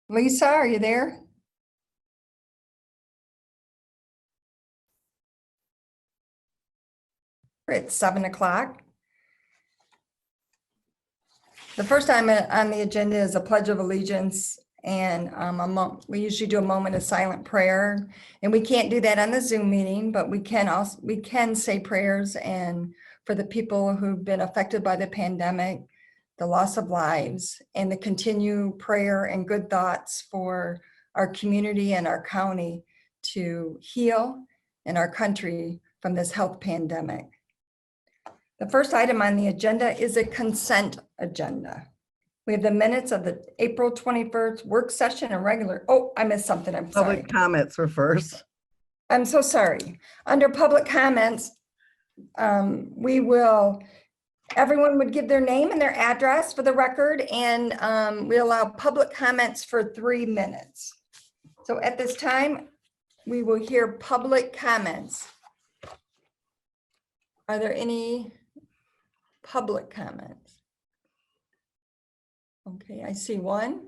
Lisa, are you there? It's 7 o'clock. The first item on the agenda is a Pledge of Allegiance, and we usually do a moment of silent prayer, and we can't do that on the Zoom meeting, but we can say prayers and for the people who've been affected by the pandemic, the loss of lives, and the continued prayer and good thoughts for our community and our county to heal and our country from this health pandemic. The first item on the agenda is a consent agenda. We have the minutes of the April 21st work session and regular. Oh, I missed something. I'm sorry. Public comments were first. I'm so sorry. Under public comments, everyone would give their name and their address for the record, and we allow public comments for 3 minutes. So at this time, we will hear public comments. Are there any public comments? Okay, I see one.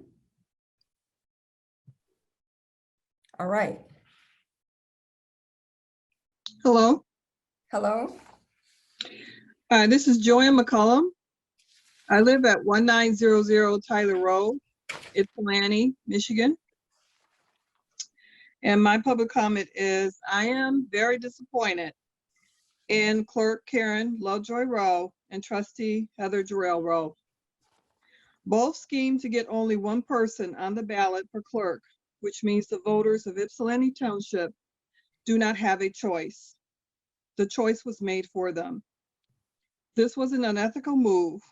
All right. Hello. Hello. This is Joanne McCullum. I live at 1900 Tyler Road, Ypsilanti, Michigan. And my public comment is, I am very disappointed in Clerk Karen Lovejoy Rowe and Trustee Heather Jarrell Rowe. Both schemed to get only one person on the ballot for clerk, which means the voters of Ypsilanti Township do not have a choice. The choice was made for them. This was an unethical move.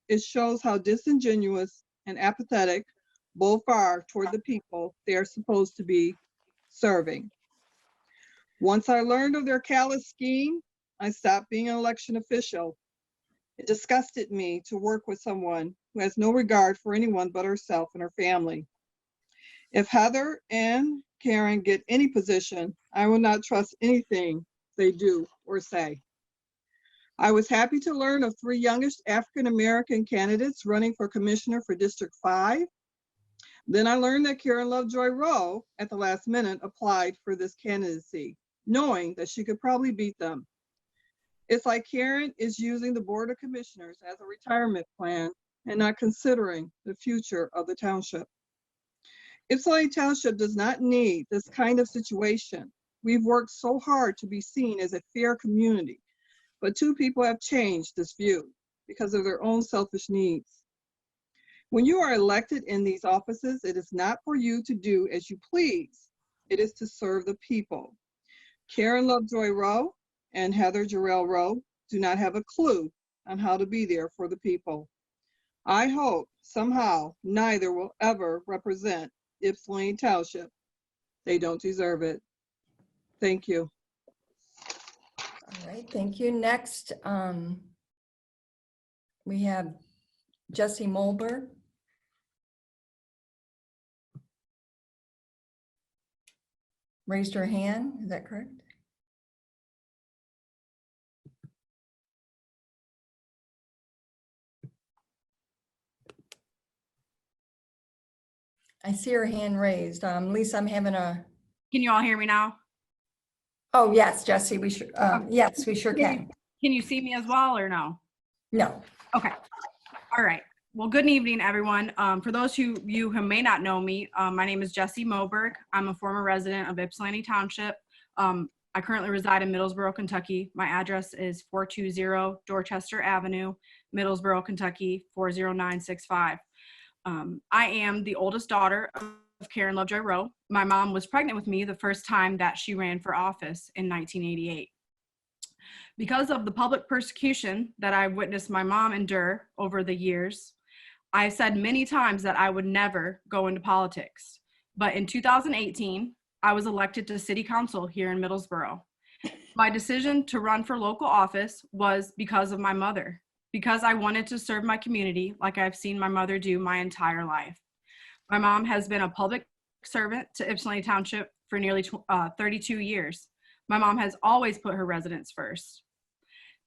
It shows how disingenuous and apathetic both are toward the people they are supposed to be serving. Once I learned of their callous scheme, I stopped being an election official. It disgusted me to work with someone who has no regard for anyone but herself and her family. If Heather and Karen get any position, I will not trust anything they do or say. I was happy to learn of 3 youngest African-American candidates running for commissioner for District 5. Then I learned that Karen Lovejoy Rowe at the last minute applied for this candidacy, knowing that she could probably beat them. It's like Karen is using the Board of Commissioners as a retirement plan and not considering the future of the township. Ypsilanti Township does not need this kind of situation. We've worked so hard to be seen as a fair community, but 2 people have changed this view because of their own selfish needs. When you are elected in these offices, it is not for you to do as you please. It is to serve the people. Karen Lovejoy Rowe and Heather Jarrell Rowe do not have a clue on how to be there for the people. I hope somehow neither will ever represent Ypsilanti Township. They don't deserve it. Thank you. All right, thank you. Next, we have Jesse Mulberg. Raised her hand, is that correct? I see her hand raised. Lisa, I'm having a. Can you all hear me now? Oh, yes, Jesse, we sure, yes, we sure can. Can you see me as well or no? No. Okay. All right. Well, good evening, everyone. For those of you who may not know me, my name is Jesse Moberg. I'm a former resident of Ypsilanti Township. I currently reside in Middlesboro, Kentucky. My address is 420 Dorchester Avenue, Middlesboro, Kentucky, 40965. I am the oldest daughter of Karen Lovejoy Rowe. My mom was pregnant with me the first time that she ran for office in 1988. Because of the public persecution that I witnessed my mom endure over the years, I said many times that I would never go into politics. But in 2018, I was elected to city council here in Middlesboro. My decision to run for local office was because of my mother, because I wanted to serve my community like I've seen my mother do my entire life. My mom has been a public servant to Ypsilanti Township for nearly 32 years. My mom has always put her residents first.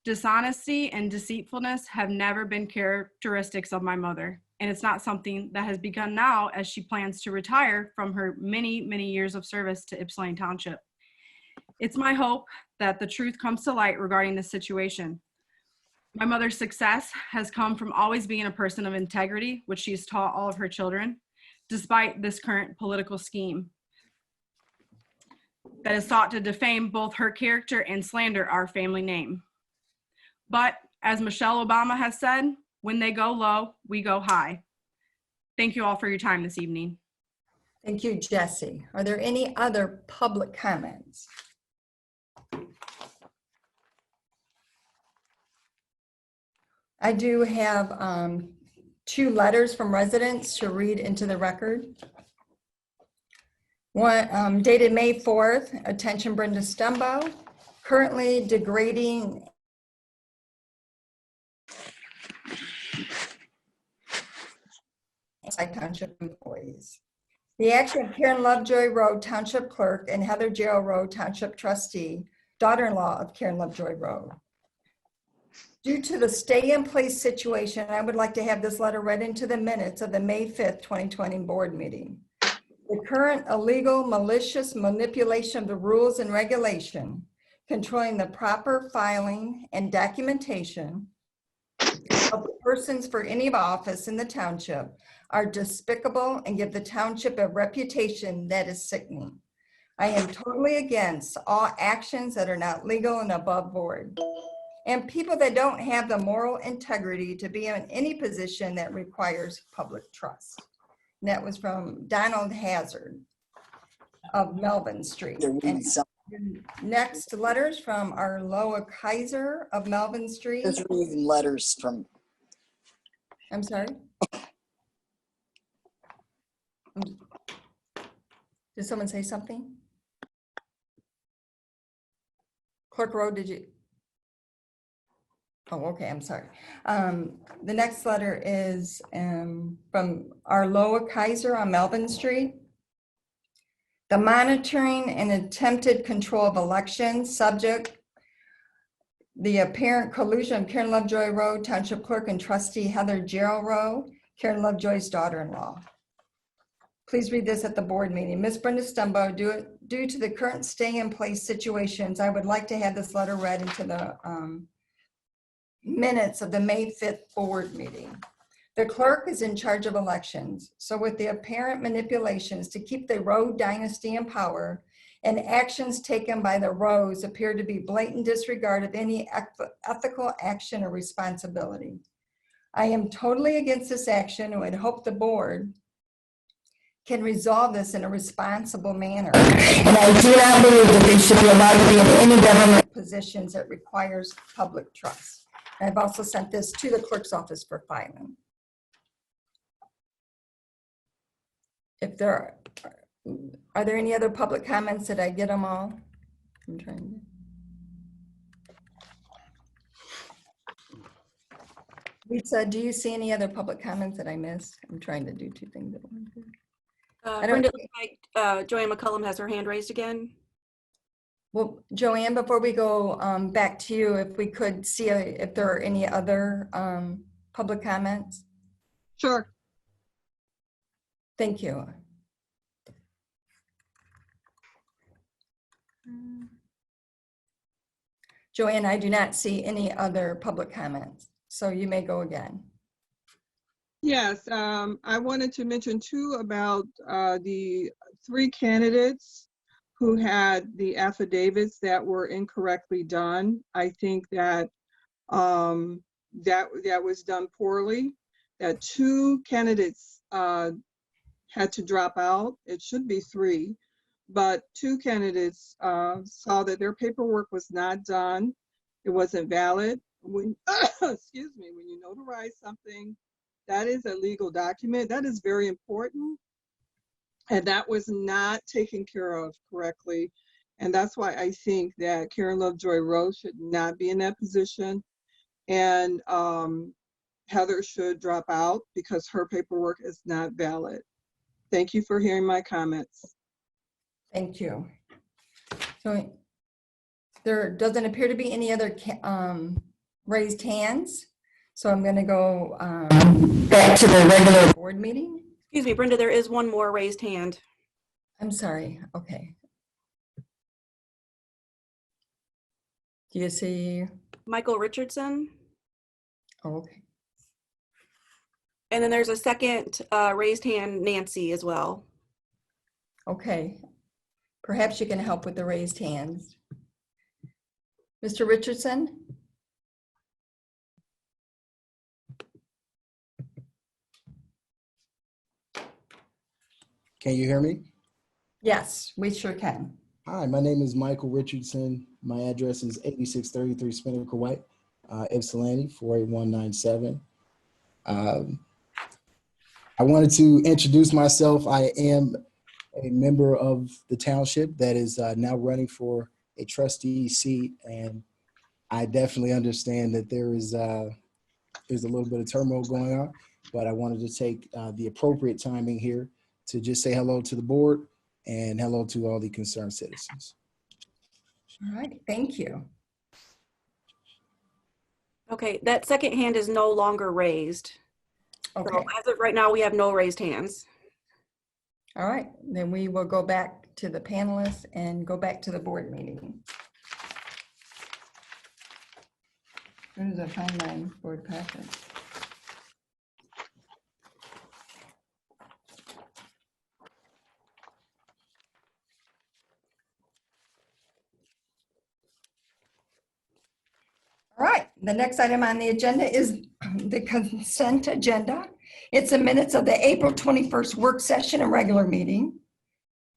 Dishonesty and deceitfulness have never been characteristics of my mother. and it's not something that has begun now as she plans to retire from her many, many years of service to Ypsilanti Township. It's my hope that the truth comes to light regarding this situation. My mother's success has come from always being a person of integrity, which she's taught all of her children, despite this current political scheme that has sought to defame both her character and slander our family name. But as Michelle Obama has said, when they go low, we go high. Thank you all for your time this evening. Thank you, Jesse. Are there any other public comments? I do have 2 letters from residents to read into the record. One dated May 4th, attention Brenda Stumbo, currently degrading Township employees. The action of Karen Lovejoy Rowe, Township Clerk, and Heather Gerald Rowe, Township Trustee, daughter-in-law of Karen Lovejoy Rowe. Due to the stay-in-place situation, I would like to have this letter read into the minutes of the May 5th, 2020 board meeting. The current illegal, malicious manipulation of the rules and regulation controlling the proper filing and documentation of persons for any office in the township are despicable and give the township a reputation that is sickening. I am totally against all actions that are not legal and above board, and people that don't have the moral integrity to be in any position that requires public trust. And that was from Donald Hazard of Melvin Street. And next letters from Arloa Kaiser of Melvin Street. Just reading letters from. I'm sorry. Did someone say something? Clerk Rowe, did you? Oh, okay, I'm sorry. The next letter is from Arloa Kaiser on Melvin Street. The monitoring and attempted control of elections, subject the apparent collusion of Karen Lovejoy Rowe, Township Clerk, and Trustee Heather Gerald Rowe, Karen Lovejoy's daughter-in-law. Please read this at the board meeting. Ms. Brenda Stumbo, due to the current stay-in-place situations, I would like to have this letter read into the minutes of the May 5th board meeting. The clerk is in charge of elections, so with the apparent manipulations to keep the Rowe dynasty in power and actions taken by the Rowes appear to be blatant disregard of any ethical action or responsibility. I am totally against this action and would hope the board can resolve this in a responsible manner. And I do not believe that they should be allowed to be in any government positions that requires public trust. And I've also sent this to the clerk's office for filing. If there are there any other public comments? Did I get them all? I'm trying to. Lisa, do you see any other public comments that I missed? I'm trying to do 2 things at once. Brenda, looks like Joanne McCullum has her hand raised again. Well, Joanne, before we go back to you, if we could see if there are any other public comments. Sure. Thank you. Joanne, I do not see any other public comments, so you may go again. Yes, I wanted to mention too about the 3 candidates who had the affidavits that were incorrectly done. I think that that was done poorly. That 2 candidates had to drop out. It should be 3, but 2 candidates saw that their paperwork was not done. It wasn't valid. When excuse me, when you notarize something, that is a legal document. That is very important. And that was not taken care of correctly. And that's why I think that Karen Lovejoy Rowe should not be in that position. And Heather should drop out because her paperwork is not valid. Thank you for hearing my comments. Thank you. So there doesn't appear to be any other raised hands. So I'm going to go back to the regular board meeting. Excuse me, Brenda, there is one more raised hand. I'm sorry. Okay. Do you see? Michael Richardson. Oh, okay. And then there's a second raised hand, Nancy, as well. Okay. Perhaps you can help with the raised hands. Mr. Richardson? Can you hear me? Yes, we sure can. Hi, my name is Michael Richardson. My address is 8633 Spinnaker White, Ypsilanti, 48197. I wanted to introduce myself. I am a member of the township that is now running for a trustee seat, and I definitely understand that there's a little bit of turmoil going on, but I wanted to take the appropriate timing here to just say hello to the board and hello to all the concerned citizens. All right, thank you. Okay, that second hand is no longer raised. Okay, So as of right now, we have no raised hands. all right, then we will go back to the panelists and go back to the board meeting. Where does I find my board packet? All right, the next item on the agenda is the consent agenda. It's the minutes of the April 21st work session and regular meeting.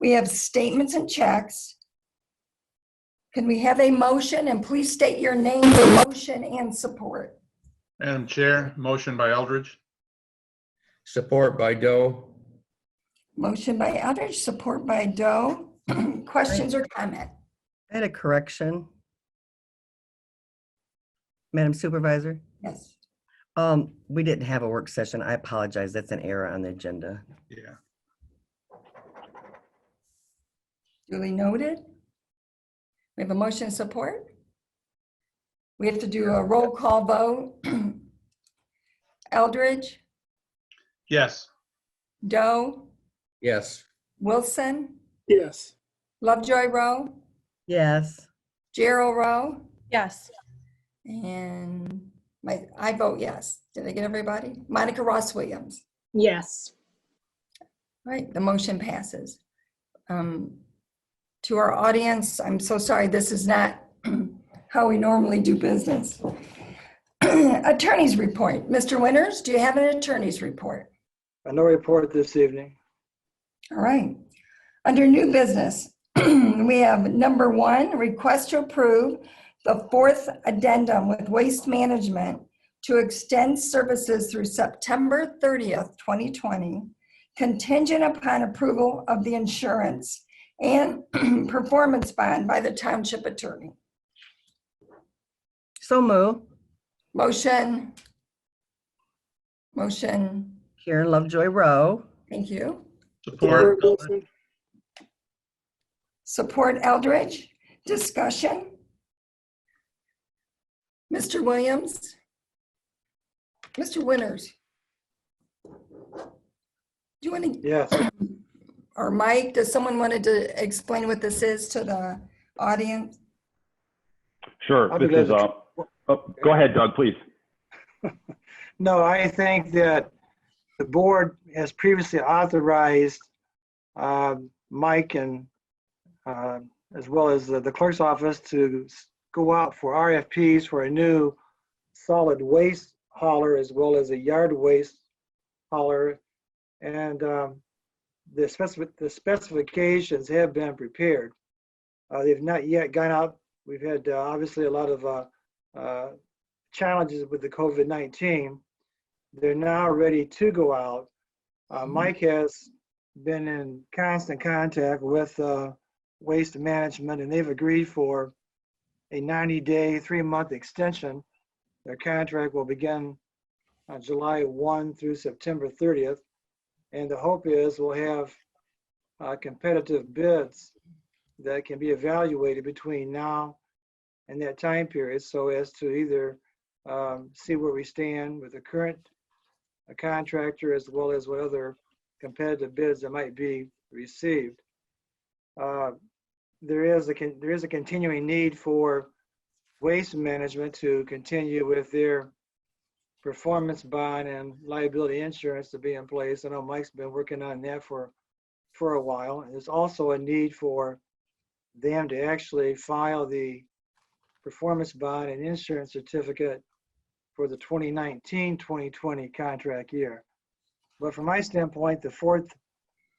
We have statements and checks. Can we have a motion, and please state your name for motion and support. Madam Chair, motion by Eldridge. Support by Doe. Motion by Eldridge, support by Doe. Questions or comment? I had a correction. Madam Supervisor, Yes. we didn't have a work session. I apologize. That's an error on the agenda. Yeah. Duly noted. We have a motion and support. We have to do a roll call vote. Eldridge, Yes. Doe, Yes. Wilson, Yes. Lovejoy Rowe, Yes. Gerald Rowe, Yes. and I vote yes. Did I get everybody? Monica Ross Williams. Yes. Right, the motion passes. To our audience, I'm so sorry, this is not how we normally do business. Attorney's report. Mr. Winters, do you have an attorney's report? No report this evening. All right. Under new business, we have number 1, request to approve the 4th addendum with Waste Management to extend services through September 30th, 2020, contingent upon approval of the insurance and performance bond by the township attorney. So move. Motion. Karen Lovejoy Rowe. Thank you. Support. Wilson. Support Eldridge. Discussion. Mr. Williams. Mr. Winters. Do you want to, Yes. or Mike, does someone wanted to explain what this is to the audience? Sure. I'll be This is, glad go ahead, Doug, please. No, I think that the board has previously authorized Mike and as well as the clerk's office to go out for RFPs for a new solid waste hauler as well as a yard waste hauler. And the specifications have been prepared. They've not yet gone out. We've had obviously a lot of challenges with the COVID-19. They're now ready to go out. Mike has been in constant contact with Waste Management, and they've agreed for a 90-day, 3-month extension. Their contract will begin on July 1 through September 30th. And the hope is we'll have competitive bids that can be evaluated between now and that time period so as to either see where we stand with the current contractor as well as what other competitive bids that might be received. There is a continuing need for Waste Management to continue with their performance bond and liability insurance to be in place. I know Mike's been working on that for a while. And there's also a need for them to actually file the performance bond and insurance certificate for the 2019-2020 contract year. But from my standpoint, the Fourth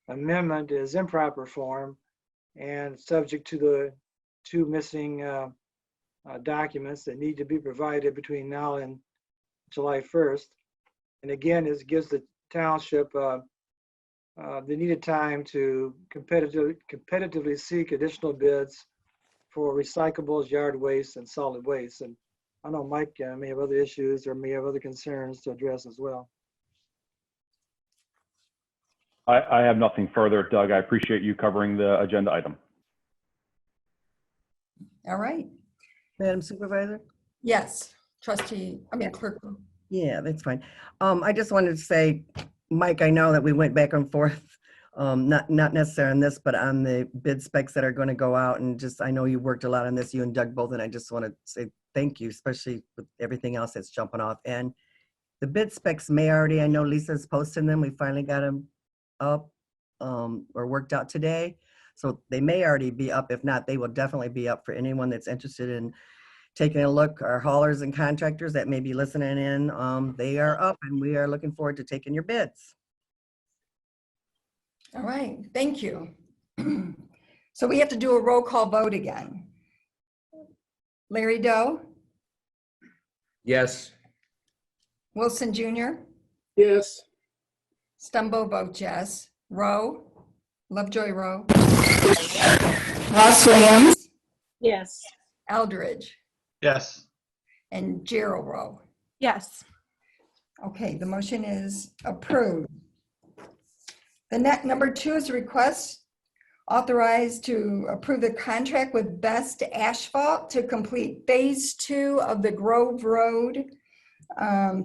Amendment is in proper form and subject to the two missing documents that need to be provided between now and July 1st. And again, this gives the township the needed time to competitively seek additional bids for recyclables, yard waste, and solid waste. And I know Mike may have other issues or may have other concerns to address as well. I have nothing further, Doug. I appreciate you covering the agenda item. All right. Madam Supervisor? Yes, clerk. Yeah, that's fine. I just wanted to say, Mike, I know that we went back and forth, not necessarily on this, but on the bid specs that are going to go out, and just, I know you worked a lot on this, you and Doug both, and I just want to say thank you, especially with everything else that's jumping off. And the bid specs may already, I know Lisa's posting them, we finally got them up or worked out today. So they may already be up. If not, they will definitely be up for anyone that's interested in taking a look. Our haulers and contractors that may be listening in, they are up, and we are looking forward to taking your bids. All right, thank you. So we have to do a roll call vote again. Larry Doe, Yes. Wilson Jr., Yes. Stumbo votes yes. Rowe, Lovejoy Rowe. Ross Williams, Yes. Eldridge, Yes. and Gerald Rowe. Yes. Okay, the motion is approved. The number 2 is a request authorized to approve the contract with Best Asphalt to complete phase 2 of the Grove Road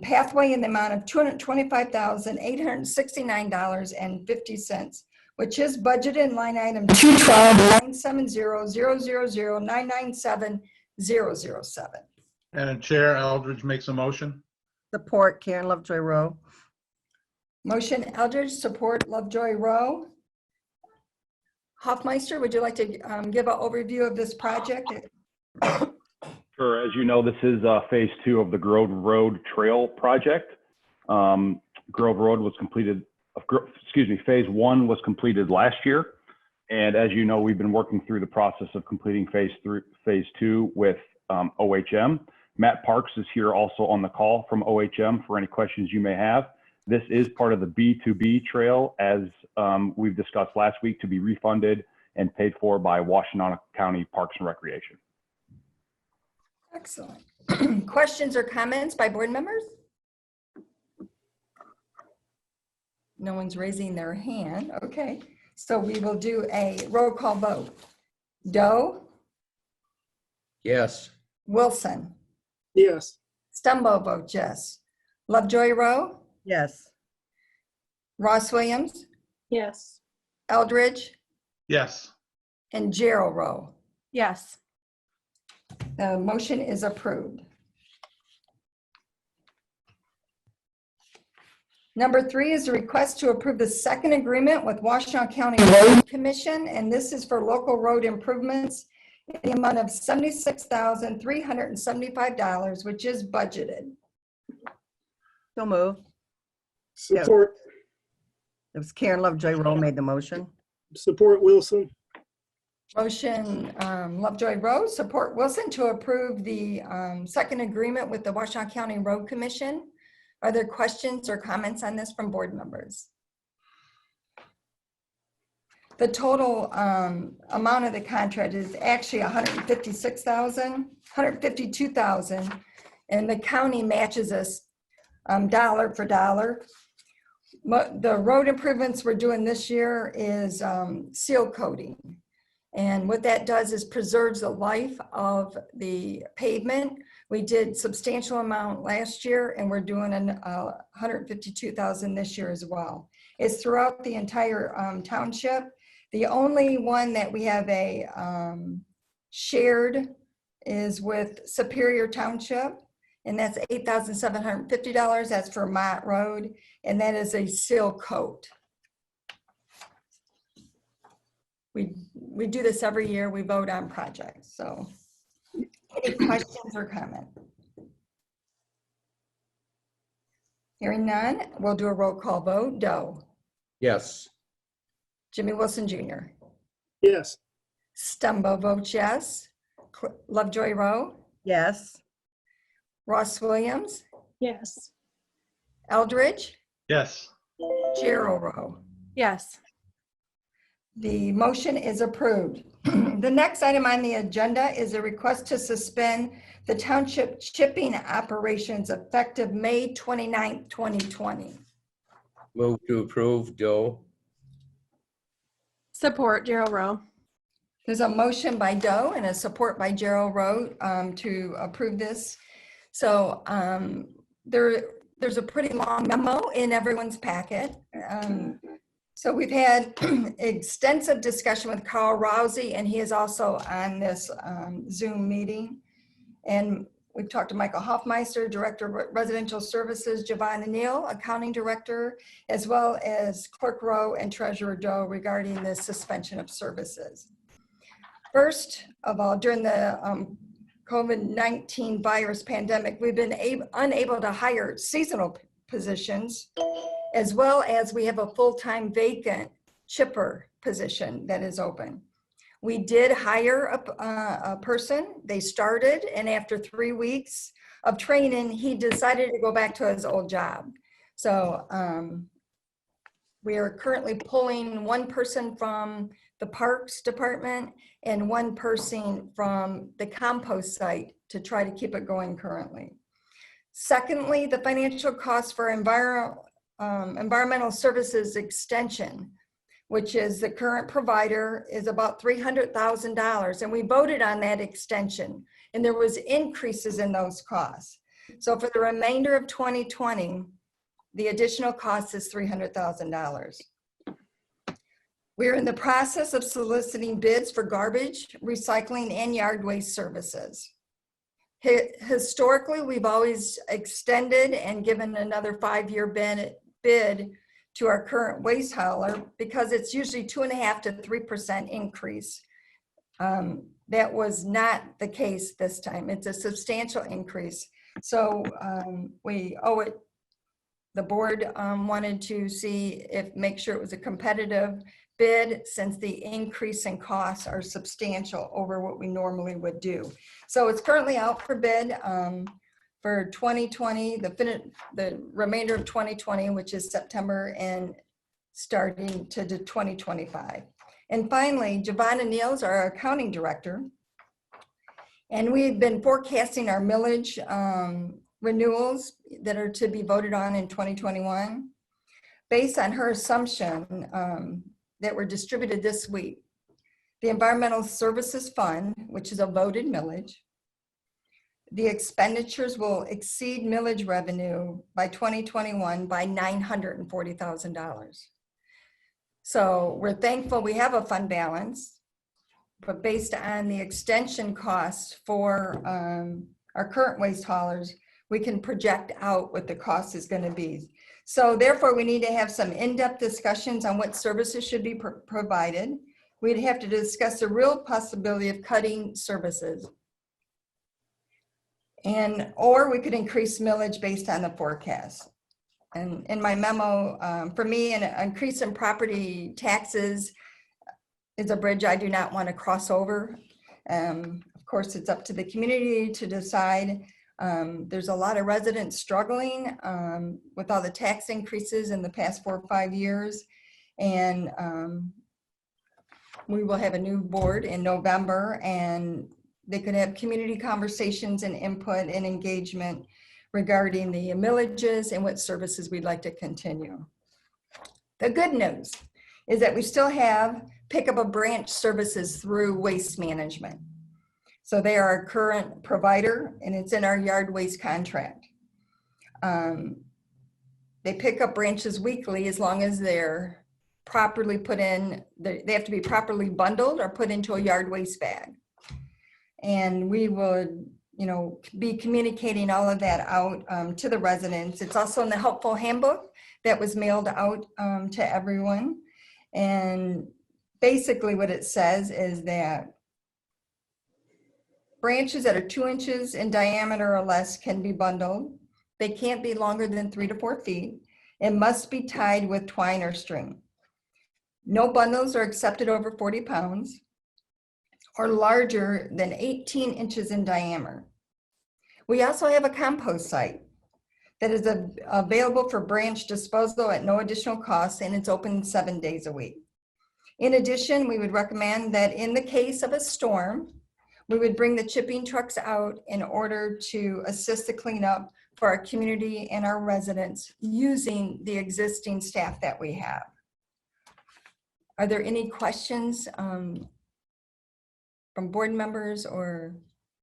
pathway in the amount of $225,869.50, which is budgeted in line item 212-970-000-997-007. And Chair Eldridge makes a motion. Support Karen Lovejoy Rowe. Motion Eldridge, support Lovejoy Rowe. Hoffmeister, would you like to give an overview of this project? Sure. As you know, this is phase 2 of the Grove Road Trail project. Grove Road was completed, phase 1 was completed last year. And as you know, we've been working through the process of completing phase 2 with OHM. Matt Parks is here also on the call from OHM for any questions you may have. This is part of the B2B trail, as we've discussed last week, to be refunded and paid for by Washtenaw County Parks and Recreation. Excellent. Questions or comments by board members? No one's raising their hand. Okay, so we will do a roll call vote. Doe, Yes. Wilson, Yes. Stumbo votes yes. Lovejoy Rowe, Yes. Ross Williams, Yes. Eldridge, Yes. and Gerald Rowe. Yes. The motion is approved. Number 3 is a request to approve the second agreement with Washtenaw County Road Commission, and this is for local road improvements in the amount of $76,375, which is budgeted. So move. Support. It was Karen Lovejoy Rowe made the motion. Support Wilson. Motion Lovejoy Rowe, support Wilson to approve the second agreement with the Washtenaw County Road Commission. Are there questions or comments on this from board members? The total amount of the contract is actually $152,000, and the county matches us dollar for dollar. The road improvements we're doing this year is seal coating. And what that does is preserves the life of the pavement, We did substantial amount last year, and we're doing $152,000 this year as well. It's throughout the entire township. The only one that we have a shared is with Superior Township, and that's $8,750. That's for Mott Road, and that is a seal coat. We do this every year. We vote on projects. So any questions or comments? Hearing none, we'll do a roll call vote. Doe. Yes. Jimmy Wilson Jr. Yes. Stumbo votes yes. Lovejoy Rowe. Yes. Ross Williams. Yes. Eldridge. Yes. Gerald Rowe. Yes. The motion is approved. The next item on the agenda is a request to suspend the township shipping operations effective May 29th, 2020. Move to approve, Doe. Support Gerald Rowe. There's a motion by Doe and a support by Gerald Rowe to approve this. So there's a pretty long memo in everyone's packet. So we've had extensive discussion with Carl Rousey, and he is also on this Zoom meeting. And we've talked to Michael Hoffmeister, Director of Residential Services, Giovanna Neal, Accounting Director, as well as Clerk Rowe and Treasurer Doe regarding the suspension of services. First of all, during the COVID-19 virus pandemic, we've been unable to hire seasonal positions, as well as we have a full-time vacant chipper position that is open. We did hire a person. They started, and after 3 weeks of training, he decided to go back to his old job. So we are currently pulling one person from the Parks Department and one person from the compost site to try to keep it going currently. Secondly, the financial cost for environmental services extension, which is the current provider, is about $300,000. And we voted on that extension, and there was increases in those costs. So for the remainder of 2020, the additional cost is $300,000. We're in the process of soliciting bids for garbage, recycling, and yard waste services. Historically, we've always extended and given another 5-year bid to our current waste hauler because it's usually 2.5% to 3% increase. That was not the case this time. It's a substantial increase. So we owe it. The board wanted to see make sure it was a competitive bid, since the increase in costs are substantial over what we normally would do. So it's currently out for bid for 2020, the remainder of 2020, which is September, and starting to 2025. And finally, Giovanna Neal's our accounting director. And we've been forecasting our millage renewals that are to be voted on in 2021 based on her assumption that were distributed this week. The Environmental Services Fund, which is a voted millage, the expenditures will exceed millage revenue by 2021 by $940,000. So we're thankful we have a fund balance, but based on the extension costs for our current waste haulers, we can project out what the cost is going to be. So therefore, we need to have some in-depth discussions on what services should be provided. We'd have to discuss the real possibility of cutting services. Or we could increase millage based on the forecast. And in my memo, for me, an increase in property taxes is a bridge I do not want to cross over. Of course, it's up to the community to decide. There's a lot of residents struggling with all the tax increases in the past 4 or 5 years. And we will have a new board in November, and they could have community conversations and input and engagement regarding the millages and what services we'd like to continue. The good news is that we still have pickup of branch services through Waste Management. So they are our current provider, and it's in our yard waste contract. They pick up branches weekly as long as they're properly put in, they have to be properly bundled or put into a yard waste bag. And we would, be communicating all of that out to the residents. It's also in the helpful handbook that was mailed out to everyone. And basically what it says is that branches that are 2 inches in diameter or less can be bundled. They can't be longer than 3 to 4 feet. It must be tied with twine or string. No bundles are accepted over 40 pounds or larger than 18 inches in diameter. We also have a compost site that is available for branch disposal at no additional cost, and it's open 7 days a week. In addition, we would recommend that in the case of a storm, we would bring the chipping trucks out in order to assist the cleanup for our community and our residents using the existing staff that we have. Are there any questions from board members or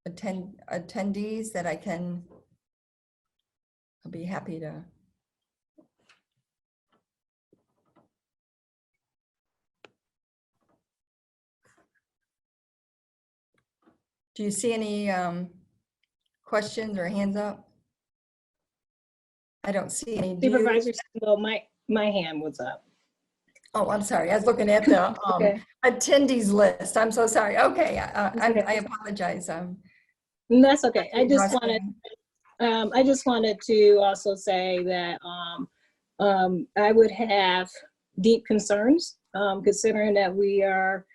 attendees that I'll be happy to. Do you see any questions or hands up? I don't see any. Supervisor Sandel, my hand was up. Oh, I'm sorry. I was looking at the Okay. attendees list. I'm so sorry. Okay, I apologize. That's okay. I just wanted to also say that I would have deep concerns considering that we are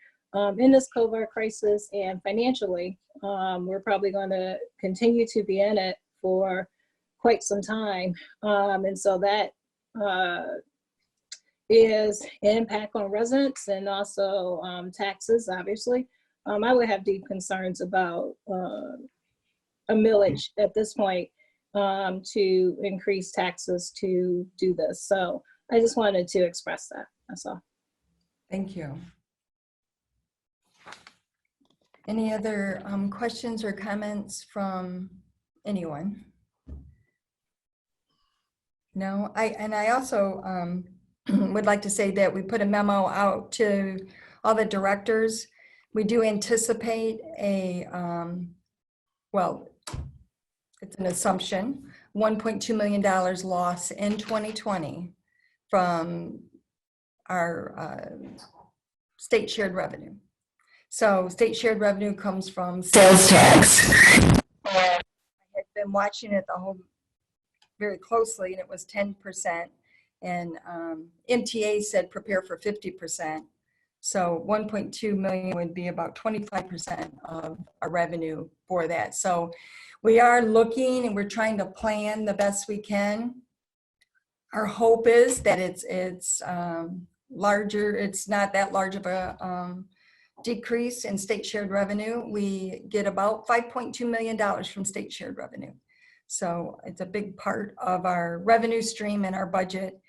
in this COVID crisis, and financially, we're probably going to continue to be in it for quite some time. And so that is an impact on residents and also taxes, obviously. I would have deep concerns about a millage at this point to increase taxes to do this. So I just wanted to express that. That's all. Thank you. Any other questions or comments from anyone? No, I also would like to say that we put a memo out to all the directors. We do anticipate a, well, it's an assumption, $1.2 million loss in 2020 from our state shared revenue. So state shared revenue comes from sales tax. I had been watching it very closely, and it was 10%. And MTA said prepare for 50%. So 1.2 million would be about 25% of our revenue for that. So we are looking and we're trying to plan the best we can. Our hope is that it's larger. It's not that large of a decrease in state shared revenue. We get about $5.2 million from state shared revenue. So it's a big part of our revenue stream and our budget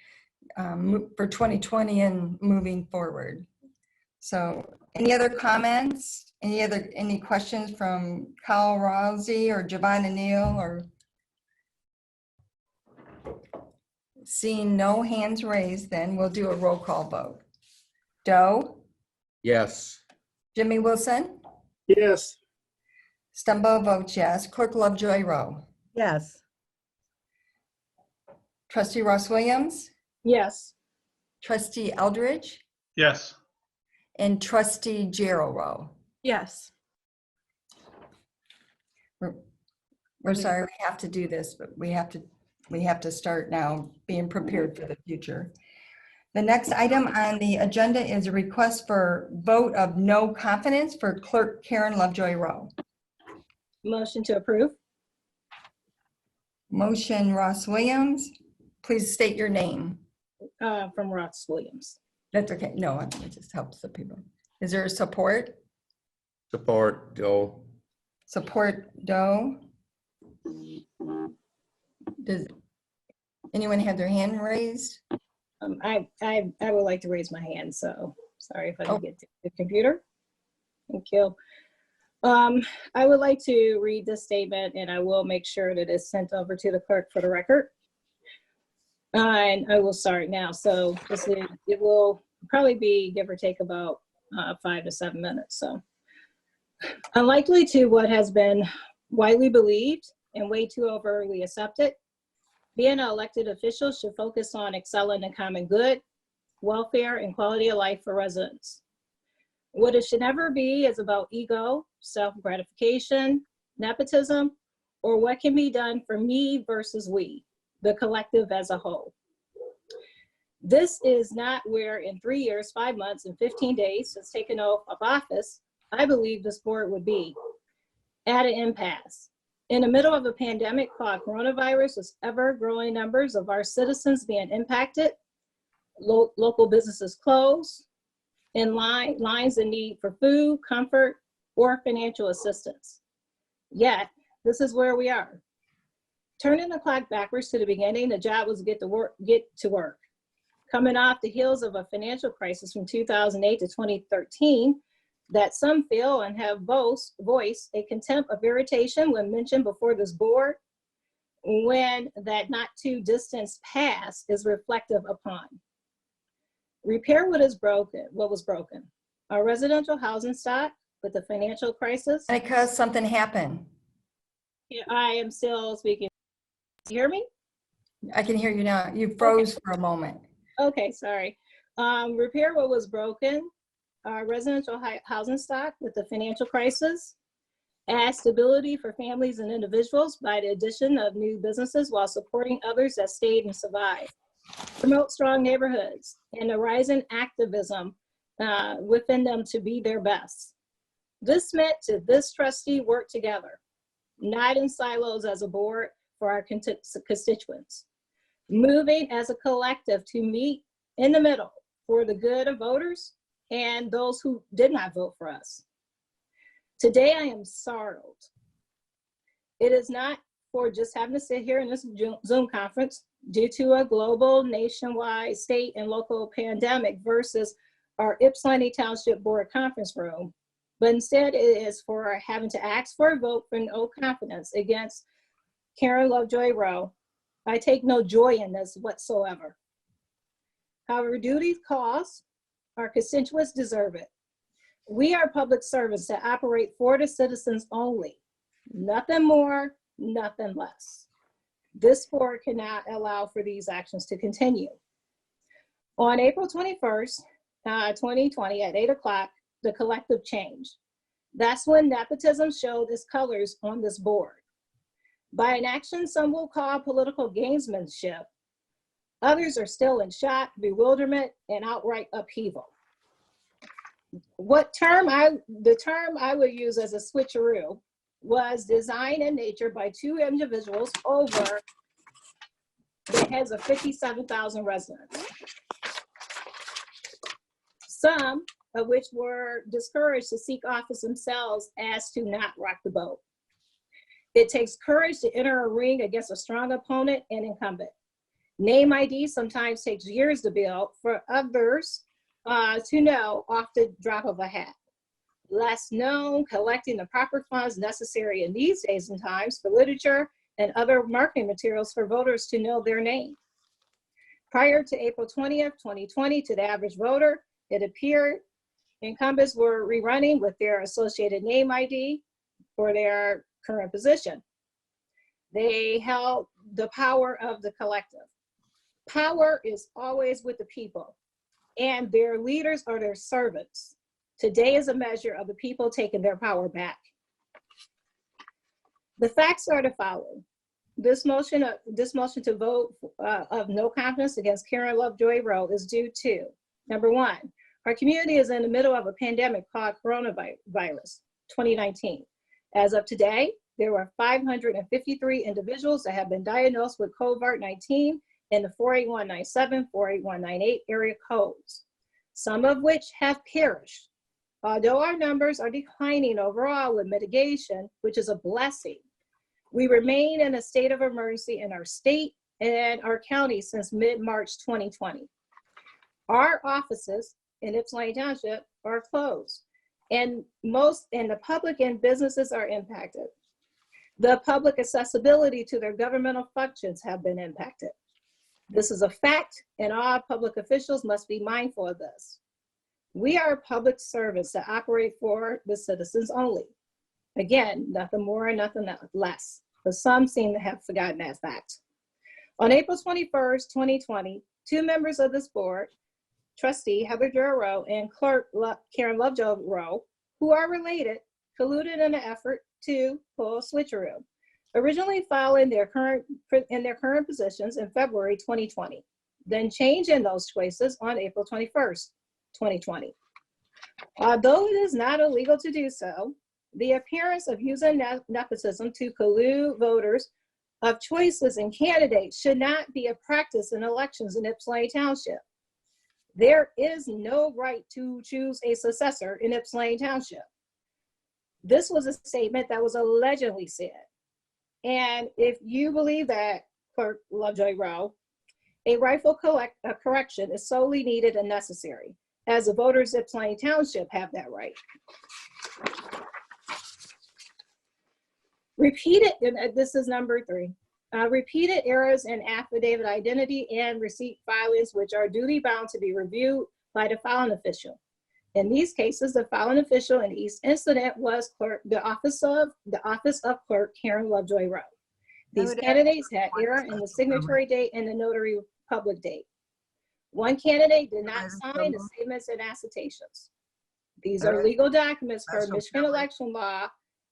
for 2020 and moving forward. So any other comments? Any questions from Kyle Rousey or Giovanna Neal? Or seeing no hands raised, then we'll do a roll call vote. Doe? Yes. Jimmy Wilson? Yes. Stumbo votes yes. Clerk Lovejoy Rowe? Yes. Trustee Ross Williams? Yes. Trustee Eldridge? Yes. And Trustee Gerald Rowe? Yes. We're sorry we have to do this, but we have to start now being prepared for the future. The next item on the agenda is a request for vote of no confidence for Clerk Karen Lovejoy Rowe. Motion to approve. Motion Ross Williams. Please state your name. From Ross Williams. That's okay. No, it just helps the people. Is there support? Support, Doe. Support Doe. Does anyone have their hand raised? I would like to raise my hand, so sorry if I don't get to the computer. Thank you. I would like to read this statement, and I will make sure that it's sent over to the clerk for the record. And I will start now. So it will probably be, give or take, about 5 to 7 minutes. So, unlikely to what has been widely believed and way too overtly accepted, being an elected official should focus on excelling in common good, welfare, and quality of life for residents. What it should never be is about ego, self-gratification, nepotism, or what can be done for me versus we, the collective as a whole. This is not where in 3 years, 5 months, and 15 days since taking oath of office, I believe this board would be at an impasse. In the middle of a pandemic called coronavirus, with ever-growing numbers of our citizens being impacted, local businesses closed, and lines in need for food, comfort, or financial assistance. Yet, this is where we are. Turning the clock backwards to the beginning, the job was get to work. Coming off the heels of a financial crisis from 2008 to 2013, that some feel and have voiced a contempt of irritation when mentioned before this board, when that not too distant past is reflective upon. Repair what was broken. Our residential housing stock with the financial crisis. Because something happened. I am still speaking. You hear me? I can hear you now. You froze for a moment. Okay, sorry. Repair what was broken. Our residential housing stock with the financial crisis. Add stability for families and individuals by the addition of new businesses while supporting others that stayed and survived. Promote strong neighborhoods and the rising activism within them to be their best. This meant to this trustee work together, not in silos as a board for our constituents. Moving as a collective to meet in the middle for the good of voters and those who did not vote for us. Today I am startled. It is not for just having to sit here in this Zoom conference due to a global, nationwide, state, and local pandemic versus our Ypsilanti Township Board conference room, but instead it is for having to ask for a vote for no confidence against Karen Lovejoy Rowe. I take no joy in this whatsoever. However, duty calls, our constituents deserve it. We are public servants that operate for the citizens only, nothing more, nothing less. This board cannot allow for these actions to continue. On April 21st, 2020 at 8 o'clock, the collective changed. That's when nepotism showed its colors on this board. By an action some will call political gamesmanship, others are still in shock, bewilderment, and outright upheaval. The term I would use as a switcheroo was designed in nature by two individuals over the heads of 57,000 residents. Some of which were discouraged to seek office themselves as to not rock the boat. It takes courage to enter a ring against a strong opponent and incumbent. Name ID sometimes takes years to build for others to know off the drop of a hat. Less known, collecting the proper funds necessary in these days and times for literature and other marketing materials for voters to know their name. Prior to April 20th, 2020, to the average voter, it appeared incumbents were rerunning with their associated name ID for their current position. They held the power of the collective. Power is always with the people, and their leaders are their servants. Today is a measure of the people taking their power back. The facts are the following. This motion to vote of no confidence against Karen Lovejoy Rowe is due to, number one, our community is in the middle of a pandemic called coronavirus 2019. As of today, there were 553 individuals that have been diagnosed with COVID-19 in the 48197, 48198 area codes, some of which have perished. Although our numbers are declining overall with mitigation, which is a blessing, we remain in a state of emergency in our state and our county since mid-March 2020. Our offices in Ypsilanti Township are closed. and the public and businesses are impacted. The public accessibility to their governmental functions have been impacted. This is a fact, and all public officials must be mindful of this. We are public servants that operate for the citizens only. Again, nothing more and nothing less, but some seem to have forgotten that fact. On April 21st, 2020, 2 members of this board, Trustee Heather Durrell Rowe and Clerk Karen Lovejoy Rowe, who are related, colluded in an effort to pull a switcheroo, originally filing in their current positions in February 2020, then changing those choices on April 21st, 2020. Although it is not illegal to do so, the appearance of using nepotism to collude voters of choices and candidates should not be a practice in elections in Ypsilanti Township. There is no right to choose a successor in Ypsilanti Township. This was a statement that was allegedly said. And if you believe that, Clerk Lovejoy Rowe, a rightful correction is solely needed and necessary, as the voters of Ypsilanti Township have that right. Repeated, and this is number 3, repeated errors in affidavit identity and receipt filings, which are duty bound to be reviewed by the filing official. In these cases, the filing official in each incident was the office of Clerk Karen Lovejoy Rowe. These candidates had error in the signatory date and the notary public date. One candidate did not sign the statements and attestations. These are legal documents per Michigan Election Law,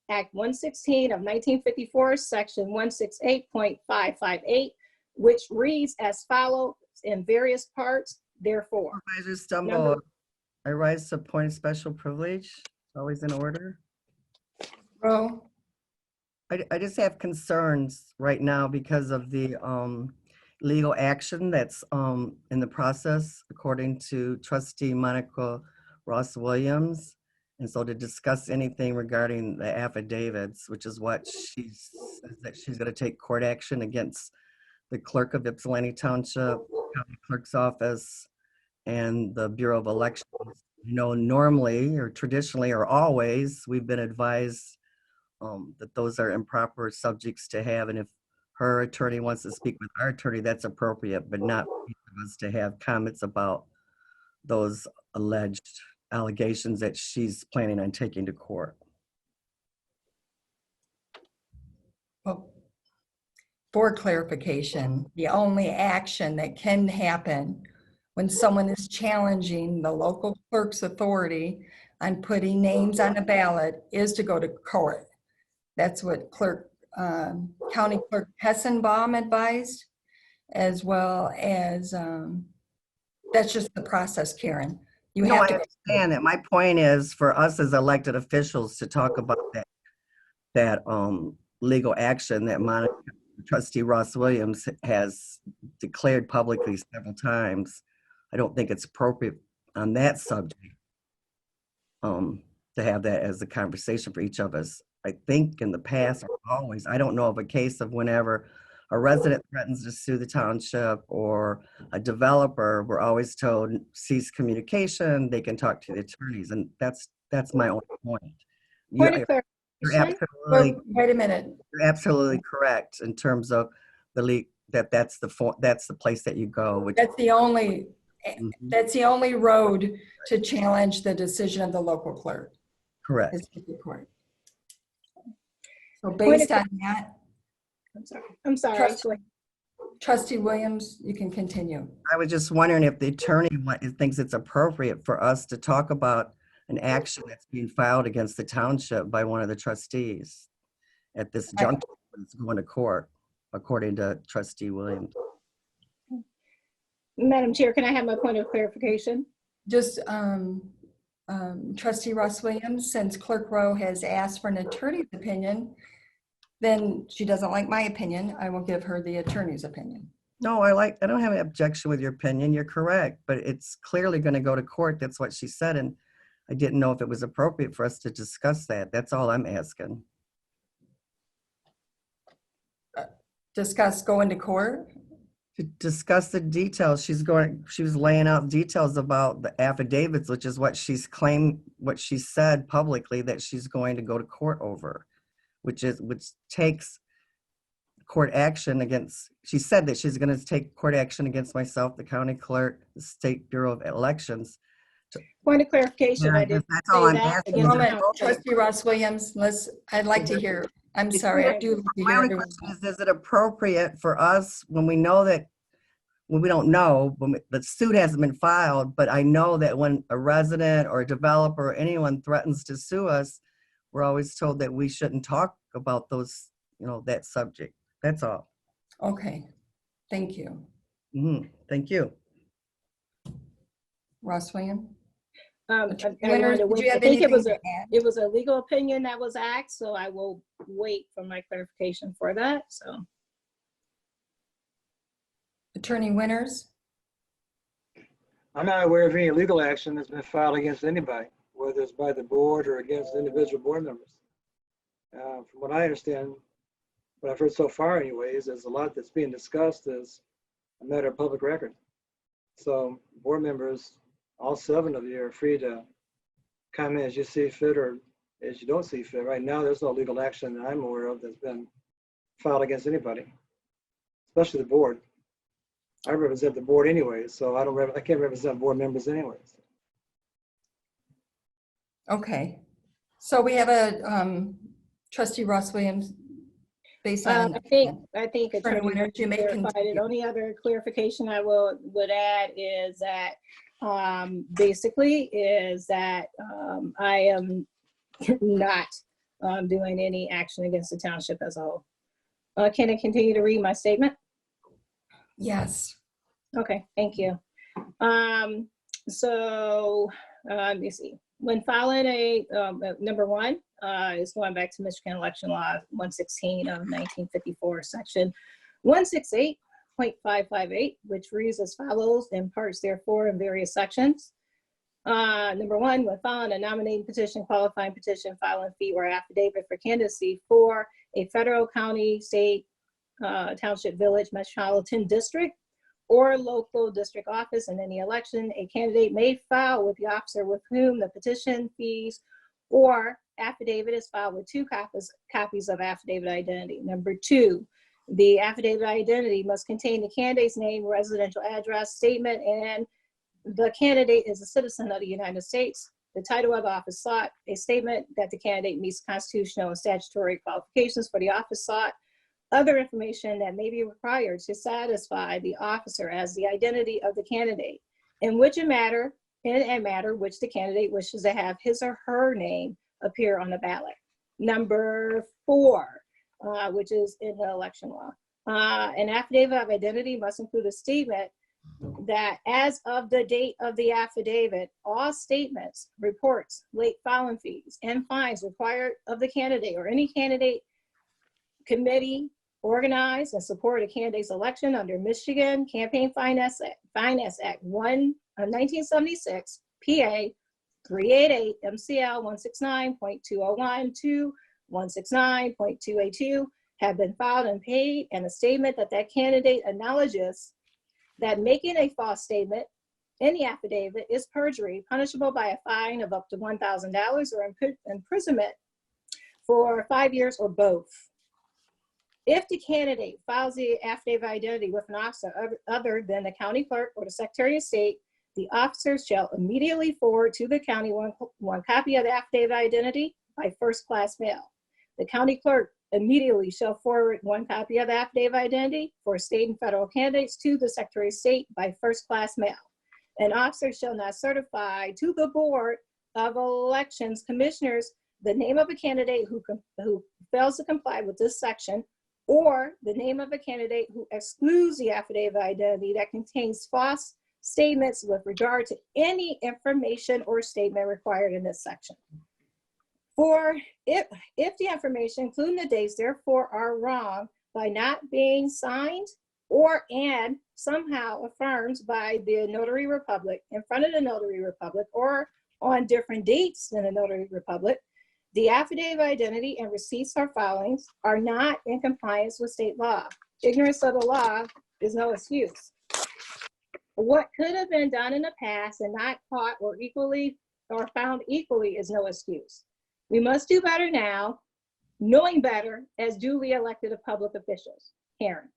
Act 116 of 1954, Section 168.558, which reads as follows in various parts. Therefore, Supervisor Stumble, I rise to point of special privilege. Always in order. Rowe, I just have concerns right now because of the legal action that's in the process, according to Trustee Monica Ross Williams. And so to discuss anything regarding the affidavits, which is what she's going to take court action against the clerk of Ypsilanti Township, county clerk's office, and the Bureau of Elections. You know, normally or traditionally or always, we've been advised that those are improper subjects to have. And if her attorney wants to speak with our attorney, that's appropriate, but not for each of us to have comments about those alleged allegations that she's planning on taking to court. well, for clarification, the only action that can happen when someone is challenging the local clerk's authority on putting names on a ballot is to go to court. That's what County Clerk Hessenbaum advised, as well as, that's just the process, Karen. You No, have I to. understand that. My point is for us as elected officials to talk about that legal action that Trustee Ross Williams has declared publicly several times. I don't think it's appropriate on that subject to have that as a conversation for each of us. I think in the past, or always, I don't know of a case of whenever a resident threatens to sue the township or a developer, we're always told cease communication, they can talk to the attorneys. And that's my only point. point of You're clarification. absolutely, Wait a minute. you're absolutely correct in terms of that's the place that you go. Which, That's the only road to challenge the decision of the local clerk. correct. Is to the court. So based on that, I'm sorry. Trustee Williams, you can continue. I was just wondering if the attorney thinks it's appropriate for us to talk about an action that's being filed against the township by one of the trustees at this juncture that's going to court, according to Trustee Williams. Madam Chair, can I have my point of clarification? Just Trustee Ross Williams, since Clerk Rowe has asked for an attorney's opinion, then she doesn't like my opinion. I will give her the attorney's opinion. No, I don't have an objection with your opinion. You're correct, but it's clearly going to go to court. That's what she said, and I didn't know if it was appropriate for us to discuss that. That's all I'm asking. Discuss going to court? to discuss the details. She was laying out details about the affidavits, which is what she's claimed, what she said publicly that she's going to go to court over, which takes court action against, she said that she's going to take court action against myself, the county clerk, the State Bureau of Elections. Point of clarification, Yeah, I did that's all say I'm that asking. against the Moment, township. trustee Ross Williams, I'd like to hear, I'm sorry, I do. like to My hear only everyone. question is it appropriate for us when we know that, when we don't know, the suit hasn't been filed, but I know that when a resident or a developer or anyone threatens to sue us, we're always told that we shouldn't talk about those, that subject. That's all. Okay, thank you. Thank you. Ross Williams? I Winners, wanted to did wait. you I have think it was anything to add? it was a legal opinion that was asked, so I will wait for my clarification for that. So Attorney Winners? I'm not aware of any legal action that's been filed against anybody, whether it's by the board or against individual board members. From what I understand, what I've heard so far anyways, is a lot that's being discussed is a matter of public record. So board members, all 7 of you are free to comment as you see fit or as you don't see fit. Right now, there's no legal action that I'm aware of that's been filed against anybody, especially the board. I represent the board anyway, so I can't represent board members anyways. Okay, so we have a trustee Ross Williams based on. I think Attorney Attorney Winners, you may clarified it. continue. Only other clarification I would add is that basically is that I am not doing any action against the township as a whole. Can I continue to read my statement? Yes. Okay, thank you. Let me see. When filing number 1 is going back to Michigan Election Law 116 of 1954, section 168.558, which reads as follows, in parts therefore in various sections. Number 1, when filing a nominating petition, qualifying petition, filing fee, or affidavit for candidacy for a federal, county, state, township, village, metropolitan district, or local district office in any election, a candidate may file with the officer with whom the petition, fees, or affidavit is filed with 2 copies of affidavit identity. Number 2, the affidavit identity must contain the candidate's name, residential address, statement, and the candidate is a citizen of the United States, the title of the office sought, a statement that the candidate meets constitutional and statutory qualifications for the office sought, other information that may be required to satisfy the officer as the identity of the candidate, in a matter which the candidate wishes to have his or her name appear on the ballot. Number 4, which is in the election law, an affidavit of identity must include a statement that as of the date of the affidavit, all statements, reports, late filing fees, and fines required of the candidate or any candidate committee organize and support a candidate's election under Michigan Campaign Finance Act 1 of 1976, PA 388, MCL 169.201 to 169.282 have been filed and paid, and a statement that that candidate acknowledges that making a false statement in the affidavit is perjury, punishable by a fine of up to $1,000 or imprisonment for 5 years or both. If the candidate files the affidavit identity with an officer other than the county clerk or the Secretary of State, the officers shall immediately forward to the county one copy of the affidavit identity by first-class mail. The county clerk immediately shall forward one copy of the affidavit identity for state and federal candidates to the Secretary of State by first-class mail. An officer shall not certify to the Board of Elections Commissioners the name of a candidate who fails to comply with this section, or the name of a candidate who excludes the affidavit identity that contains false statements with regard to any information or statement required in this section. For if the information, including the dates, therefore are wrong by not being signed and somehow affirmed by the notary republic in front of the notary republic or on different dates than the notary republic, the affidavit identity and receipts or filings are not in compliance with state law. Ignorance of the law is no excuse. What could have been done in the past and not caught or found equally is no excuse. We must do better now, knowing better as duly elected public officials. Karen.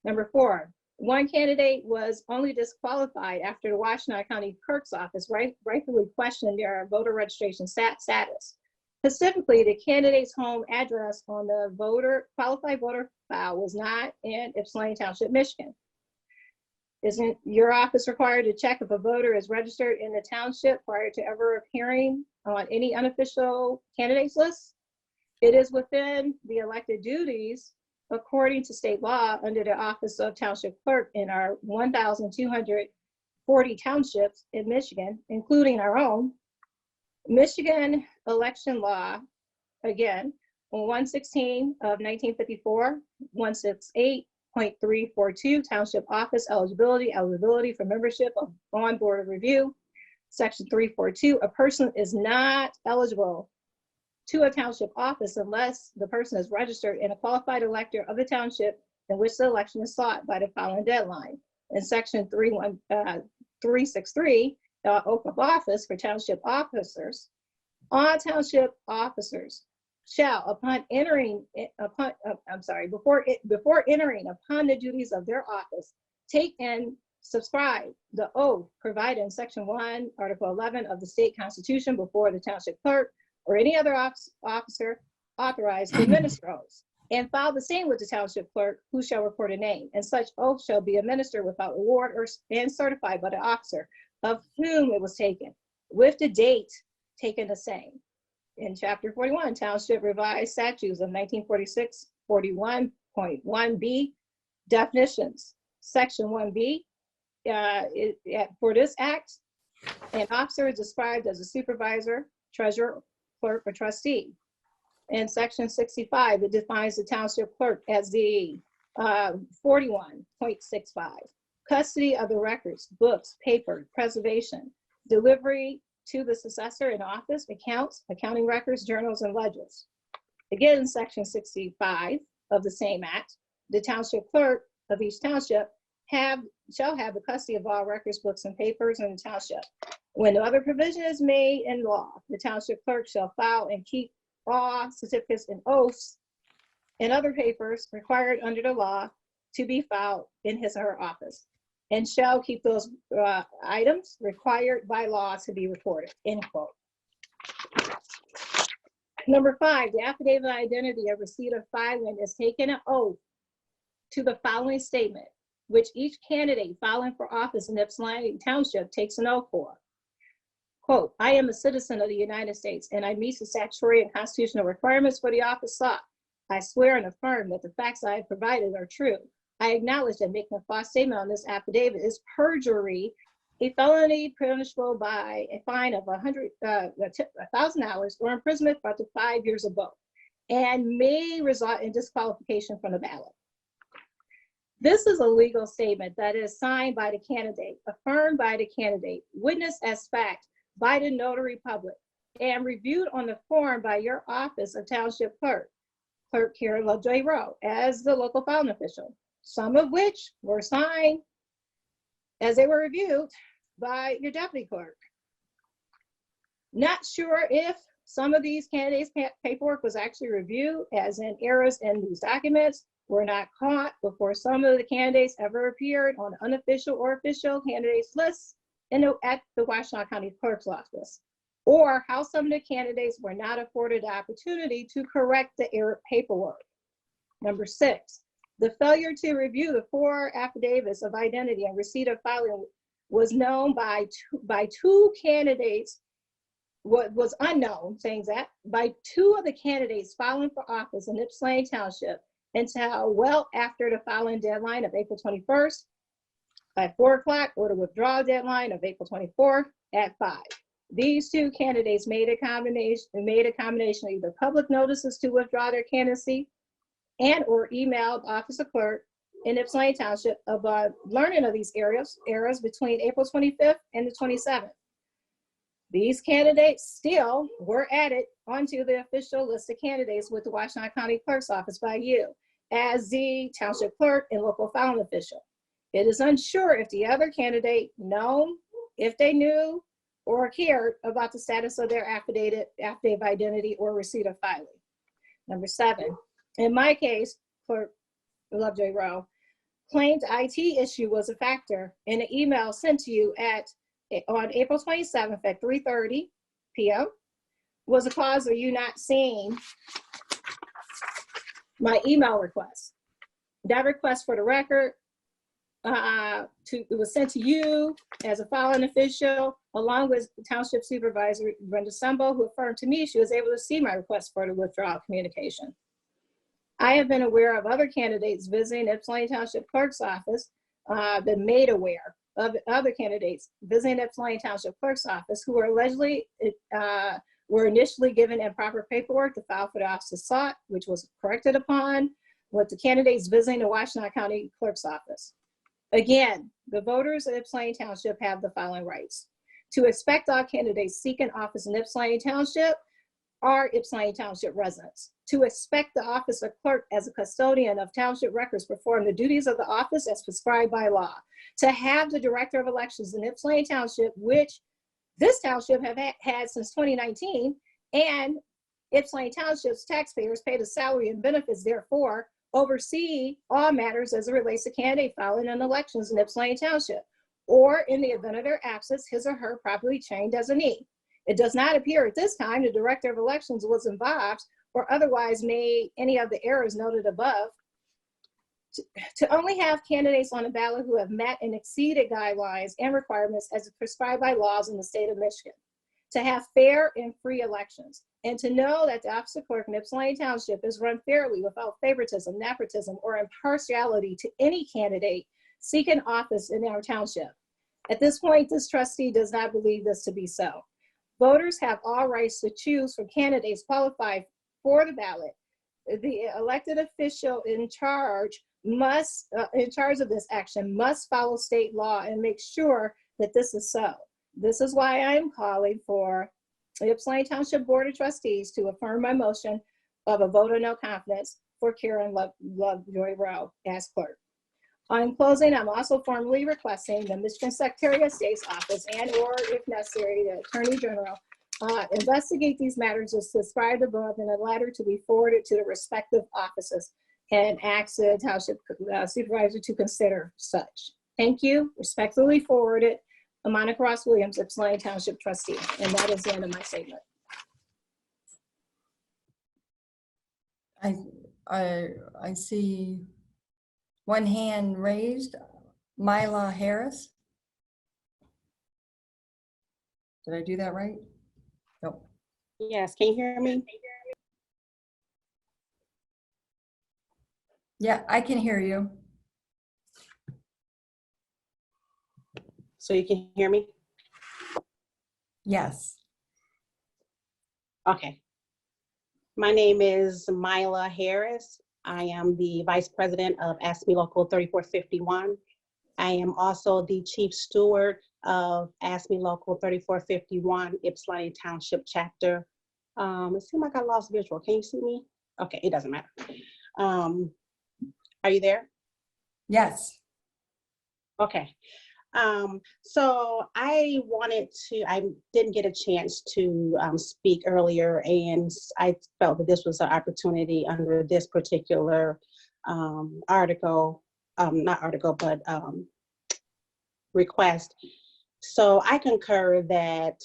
Number 4, one candidate was only disqualified after the Washtenaw County Clerk's Office rightfully questioned their voter registration status. Specifically, the candidate's home address on the qualified voter file was not in Ypsilanti Township, Michigan. Isn't your office required to check if a voter is registered in the township prior to ever appearing on any unofficial candidates list? It is within the elected duties, according to state law, under the office of township clerk in our 1,240 townships in Michigan, including our own. Michigan election law, again, 116 of 1954, 168.342, township office eligibility for membership on board of review. Section 342, a person is not eligible to a township office unless the person is registered in a qualified elector of the township in which the election is sought by the following deadline. In section 363, oath of office for township officers, all township officers shall, before entering upon the duties of their office, take and subscribe the oath provided in section 1, article 11 of the state constitution before the township clerk or any other officer authorized to administer oaths, and file the same with the township clerk, who shall record a name, and such oath shall be administered without reward and certified by the officer of whom it was taken, with the date taken the same. In chapter 41, Township Revised Statutes of 1946, 41.1b, definitions. Section 1b, for this act, an officer is described as a supervisor, treasurer, clerk, or trustee. In section 65, it defines the township clerk as the 41.65. Custody of the records, books, paper, preservation, delivery to the successor in office, accounts, accounting records, journals, and ledgers. Again, in section 65 of the same act, the township clerk of each township shall have the custody of all records, books, and papers in the township. When no other provision is made in law, the township clerk shall file and keep all certificates and oaths and other papers required under the law to be filed in his or her office, and shall keep those items required by law to be recorded, end quote. Number 5, the affidavit of identity of receipt of filing is taken an oath to the following statement, which each candidate filing for office in Ypsilanti Township takes an oath for. Quote, I am a citizen of the United States and I meet the statutory and constitutional requirements for the office sought. I swear and affirm that the facts I have provided are true. I acknowledge that making a false statement on this affidavit is perjury, a felony punishable by a fine of $1,000 or imprisonment for up to 5 years or both, and may result in disqualification from the ballot. This is a legal statement that is signed by the candidate, affirmed by the candidate, witnessed as fact by the notary public, and reviewed on the form by your office of township clerk, Clerk Karen Lovejoy Rowe, as the local filing official, some of which were signed as they were reviewed by your deputy clerk. Not sure if some of these candidates' paperwork was actually reviewed, as in errors in these documents were not caught before some of the candidates ever appeared on unofficial or official candidates lists at the Washtenaw County Clerk's Office, or how some of the candidates were not afforded the opportunity to correct the error paperwork. Number 6, the failure to review the 4 affidavits of identity and receipt of filing was known by two candidates, what was unknown, saying that, by 2 of the candidates filing for office in Ypsilanti Township until well after the filing deadline of April 21st at 4 o'clock, or the withdrawal deadline of April 24th at 5. These 2 candidates made a combination of either public notices to withdraw their candidacy and or emailed officer clerk in Ypsilanti Township about learning of these errors between April 25th and the 27th. These candidates still were added onto the official list of candidates with the Washtenaw County Clerk's Office by you, as the township clerk and local filing official. It is unsure if the other candidate known, if they knew or cared about the status of their affidavit of identity or receipt of filing. Number 7, in my case, Clerk Lovejoy Rowe claimed IT issue was a factor in an email sent to you on April 27th at 3:30 p.m. was the cause of you not seeing my email request. That request, for the record, it was sent to you as a filing official, along with Township Supervisor Brenda Sumbo, who affirmed to me she was able to see my request for the withdrawal communication. I have been aware of other candidates visiting Ypsilanti Township Clerk's office, been made aware of other candidates visiting Ypsilanti Township Clerk's office who were allegedly were initially given improper paperwork to file for the office sought, which was corrected upon with the candidates visiting the Washtenaw County Clerk's office. Again, the voters of Ypsilanti Township have the following rights: to expect all candidates seeking office in Ypsilanti Township are Ypsilanti Township residents, to expect the office of clerk as a custodian of township records perform the duties of the office as prescribed by law, to have the director of elections in Ypsilanti Township, which this township have had since 2019, and Ypsilanti Township's taxpayers pay the salary and benefits, therefore oversee all matters as it relates to candidate filing and elections in Ypsilanti Township, or in the event of their absence, his or her properly trained designee. It does not appear at this time the director of elections was involved or otherwise made any of the errors noted above. To only have candidates on the ballot who have met and exceeded guidelines and requirements as prescribed by laws in the state of Michigan, to have fair and free elections, and to know that the office of clerk in Ypsilanti Township is run fairly without favoritism, nepotism, or impartiality to any candidate seeking office in our township. At this point, this trustee does not believe this to be so. Voters have all rights to choose from candidates qualified for the ballot. The elected official in charge of this action must follow state law and make sure that this is so. This is why I am calling for the Ypsilanti Township Board of Trustees to affirm my motion of a vote of no confidence for Karen Lovejoy Rowe as clerk. On closing, I'm also formally requesting the Michigan Secretary of State's office and/or, if necessary, the Attorney General investigate these matters as described above in a letter to be forwarded to the respective offices and ask the Township Supervisor to consider such. Thank you. Respectfully forwarded, Monica Ross Williams, Ypsilanti Township Trustee. And that is the end of my statement. I see one hand raised. Myla Harris. Did I do that right? Nope. Yes, can you hear me? Yeah, I can hear you. So you can hear me? Yes. Okay. My name is Myla Harris. I am the Vice President of ASME Local 3451. I am also the Chief Steward of ASME Local 3451, Ypsilanti Township Chapter. It seems like I lost visual. Can you see me? Okay, it doesn't matter. Are you there? Yes. Okay. So I didn't get a chance to speak earlier, and I felt that this was an opportunity under this particular request. So I concur that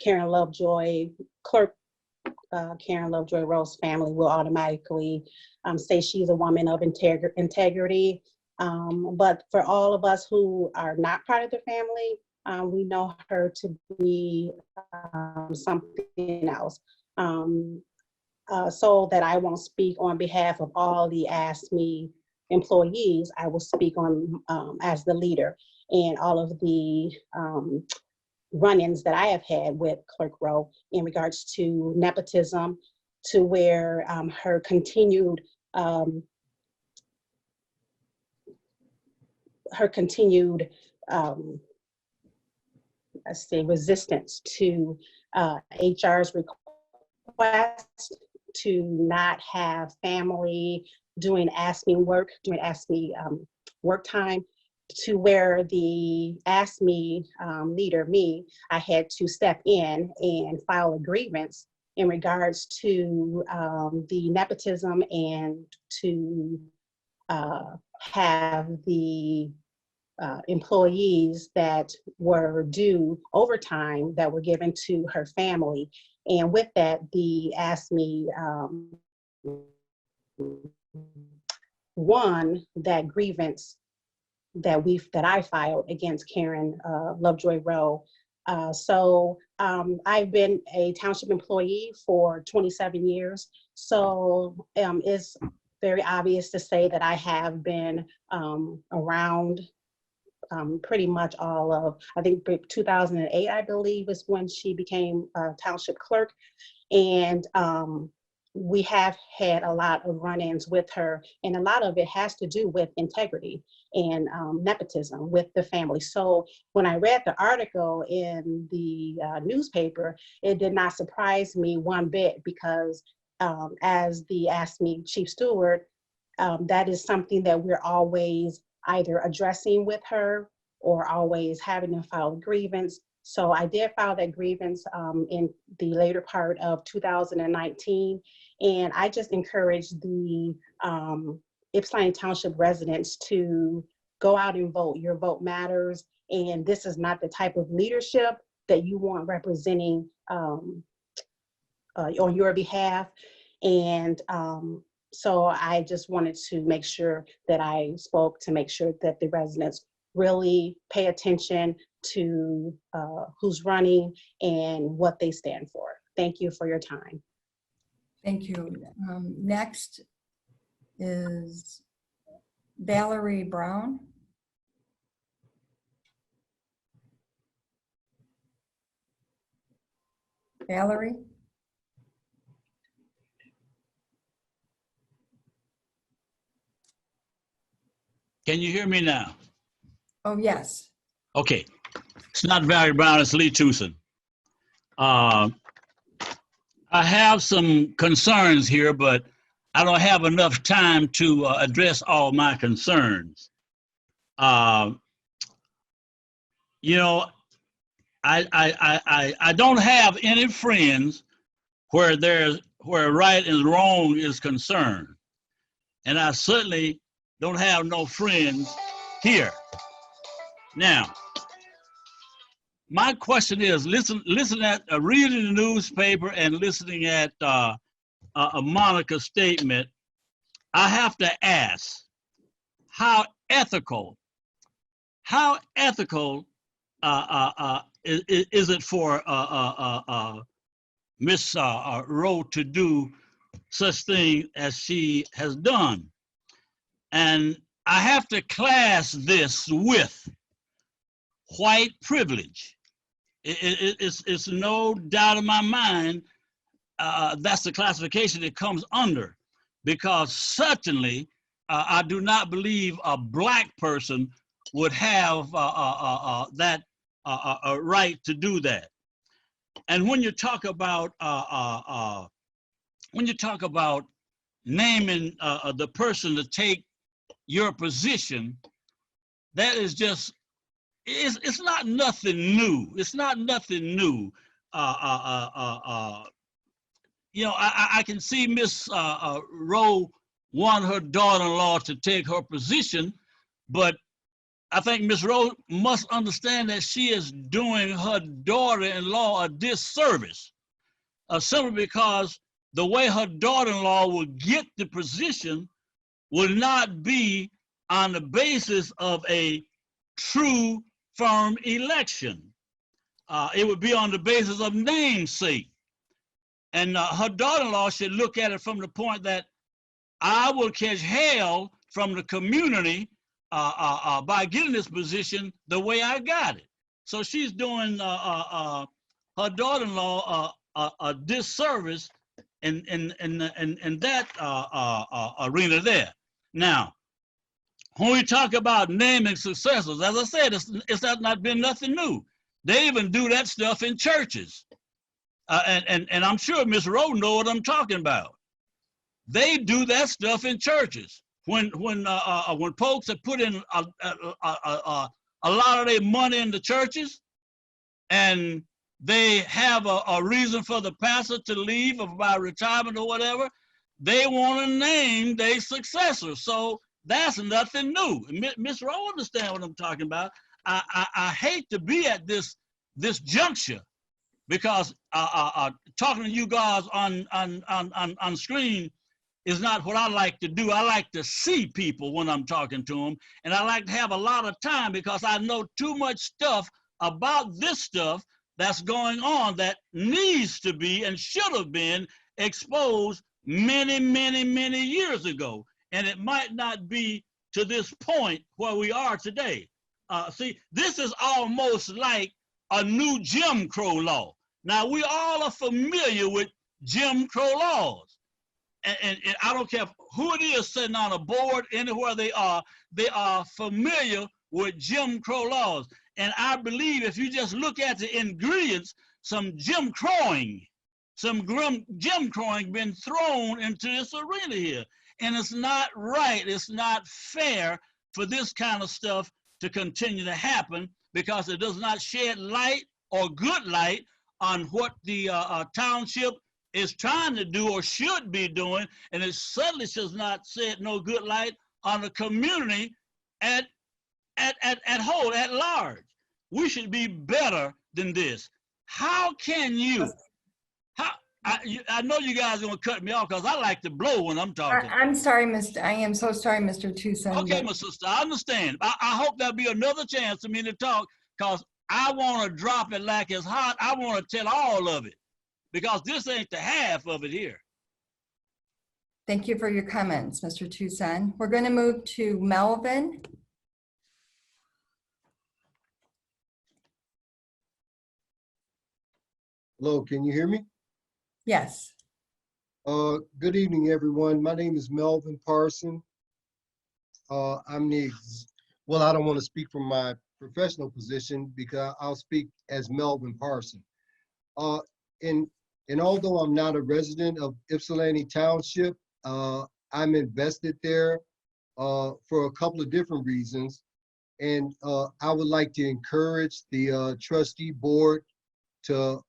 Karen Lovejoy, Clerk Karen Lovejoy Rowe's family will automatically say she's a woman of integrity. But for all of us who are not part of the family, we know her to be something else. So that I won't speak on behalf of all the ASME employees, I will speak on as the leader, and all of the run-ins that I have had with Clerk Rowe in regards to nepotism, to where her continued resistance to HR's request to not have family doing ASME work, doing ASME work time, to where the ASME leader, me, I had to step in and file a grievance in regards to the nepotism and to have the employees that were due overtime that were given to her family. And with that, the ASME won that grievance that I filed against Karen Lovejoy Rowe. So I've been a township employee for 27 years. So it's very obvious to say that I have been around pretty much all of, I think 2008, I believe, is when she became a township clerk. And we have had a lot of run-ins with her, and a lot of it has to do with integrity and nepotism with the family. So when I read the article in the newspaper, it did not surprise me one bit, because as the ASME chief steward, that is something that we're always either addressing with her or always having to file a grievance. So I did file that grievance in the later part of 2019. And I just encourage the Ypsilanti Township residents to go out and vote. Your vote matters. And this is not the type of leadership that you want representing on your behalf. And so I just wanted to make sure that I spoke to make sure that the residents really pay attention to who's running and what they stand for. Thank you for your time. Thank you. Next is Valerie Brown. Valerie? Can you hear me now? Oh, yes. Okay. It's not Valerie Brown, it's Lee Tucson. I have some concerns here, but I don't have enough time to address all my concerns. You know, I don't have any friends where right and wrong is concerned. And I certainly don't have no friends here. Now, my question is, listen at reading the newspaper and listening at a Monica's statement, I have to ask, how ethical is it for Miss Rowe to do such thing as she has done? And I have to class this with white privilege. It's no doubt in my mind that's the classification it comes under, because certainly I do not believe a black person would have that right to do that. And when you talk about naming the person to take your position, that is just, it's not nothing new. It's not nothing new. You know, I can see Miss Rowe want her daughter-in-law to take her position, but I think Miss Rowe must understand that she is doing her daughter-in-law a disservice, simply because the way her daughter-in-law will get the position will not be on the basis of a true, firm election. It would be on the basis of namesake. And her daughter-in-law should look at it from the point that I will catch hell from the community by getting this position the way I got it. So she's doing her daughter-in-law a disservice in that arena there. Now, when we talk about naming successors, as I said, it's not been nothing new. They even do that stuff in churches. And I'm sure Miss Rowe knows what I'm talking about. they do that stuff in churches. When folks have put in a lot of their money in the churches, and they have a reason for the pastor to leave by retirement or whatever, they want to name their successor. So that's nothing new. Miss Rowe understand what I'm talking about. I hate to be at this juncture, because talking to you guys on screen is not what I like to do. I like to see people when I'm talking to them, and I like to have a lot of time, because I know too much stuff about this stuff that's going on that needs to be and should have been exposed many, many, many years ago. And it might not be to this point where we are today. See, this is almost like a new Jim Crow law. Now, we all are familiar with Jim Crow laws. And I don't care who it is sitting on a board, anywhere they are familiar with Jim Crow laws. And I believe if you just look at the ingredients, some Jim Crowing been thrown into this arena here. And it's not right, it's not fair for this kind of stuff to continue to happen, because it does not shed light or good light on what the township is trying to do or should be doing, and it certainly does not shed no good light on the community at whole, at large. We should be better than this. How can you? I know you guys are gonna cut me off, because I like to blow when I'm talking. I'm sorry, I am so sorry, Mr. Tucson. Okay, my sister, I understand. I hope there'll be another chance for me to talk, because I want to drop it like it's hot. I want to tell all of it, because this ain't the half of it here. Thank you for your comments, Mr. Tucson. We're going to move to Melvin. Hello, can you hear me? Yes. Good evening, everyone. My name is Melvin Parson. I'm well, I don't want to speak from my professional position, because I'll speak as Melvin Parson. And although I'm not a resident of Ypsilanti Township, I'm invested there for a couple of different reasons. And I would like to encourage the trustee board to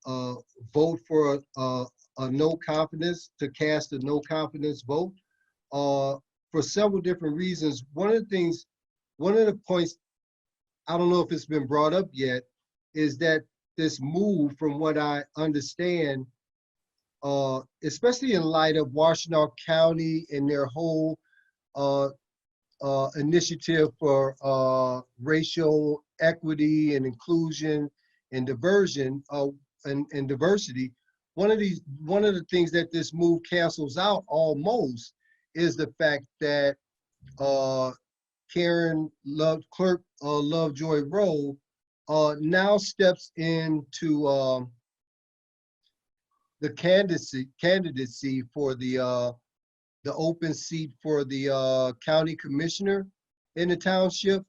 vote for a no confidence, to cast a no confidence vote for several different reasons. One of the points, I don't know if it's been brought up yet, is that this move, from what I understand, especially in light of Washtenaw County and their whole initiative for racial equity and inclusion and diversion and diversity, one of the things that this move cancels out almost is the fact that Clerk Lovejoy Rowe now steps into the candidacy for the open seat for the county commissioner in the township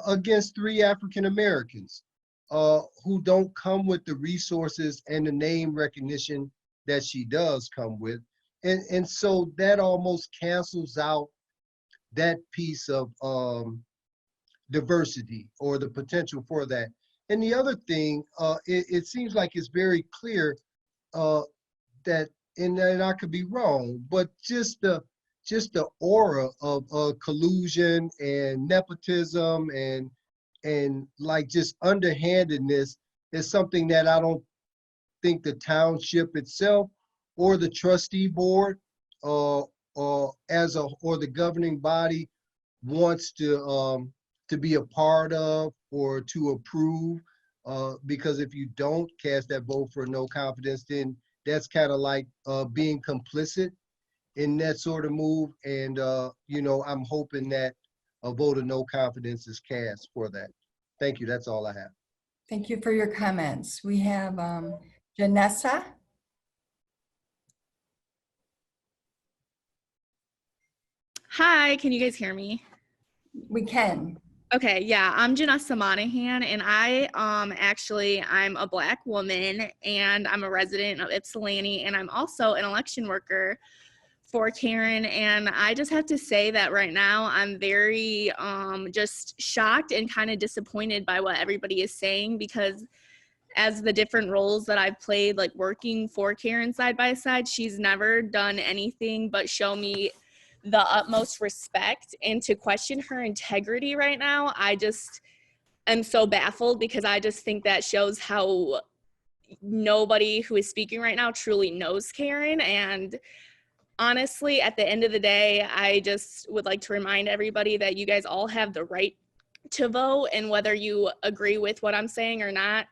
against 3 African Americans who don't come with the resources and the name recognition that she does come with. And so that almost cancels out that piece of diversity or the potential for that. And the other thing, it seems like it's very clear that, and I could be wrong, but just the aura of collusion and nepotism and like just underhandedness is something that I don't think the township itself or the trustee board or the governing body wants to be a part of or to approve, because if you don't cast that vote for no confidence, then that's kind of like being complicit in that sort of move. And you know, I'm hoping that a vote of no confidence is cast for that. Thank you. That's all I have. Thank you for your comments. We have Janessa. Hi, can you guys hear me? We can. Okay, yeah, I'm Janessa Monahan, and I'm a Black woman, and I'm a resident of Ypsilanti, and I'm also an election worker for Karen, and I just have to say that right now I'm very just shocked and kind of disappointed by what everybody is saying, because as the different roles that I've played, like working for Karen side by side, she's never done anything but show me the utmost respect. And to question her integrity right now, I just am so baffled, because I just think that shows how nobody who is speaking right now truly knows Karen. And honestly, at the end of the day, I just would like to remind everybody that you guys all have the right to vote, and whether you agree with what I'm saying or not,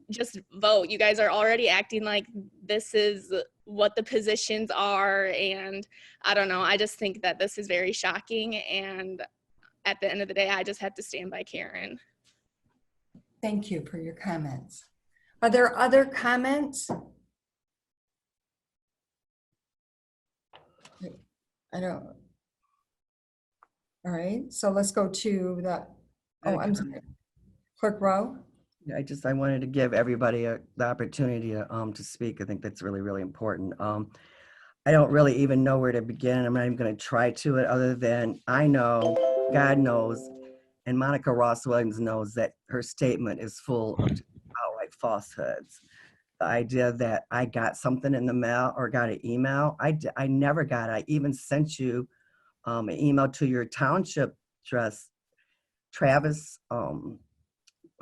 just vote. You guys are already acting like this is what the positions are, and I don't know. I just think that this is very shocking, and at the end of the day, I just have to stand by Karen. Thank you for your comments. Are there other comments? I don't. All right, so let's go to the, oh, I'm sorry. Clerk Rowe? Yeah, I wanted to give everybody the opportunity to speak. I think that's really, really important. I don't really even know where to begin. I'm not even going to try to it, other than I know, God knows, and Monica Ross Williams knows that her statement is full of outright falsehoods. The idea that I got something in the mail or got an email, I never got it. I even sent you an email to your township address, Travis,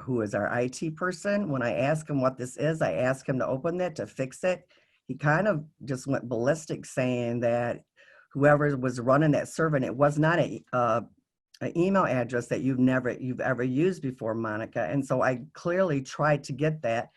who is our IT person. When I asked him what this is, I asked him to open it to fix it. He kind of just went ballistic, saying that whoever was running that server, and it was not an email address that you've ever used before, Monica. And so I clearly tried to get that.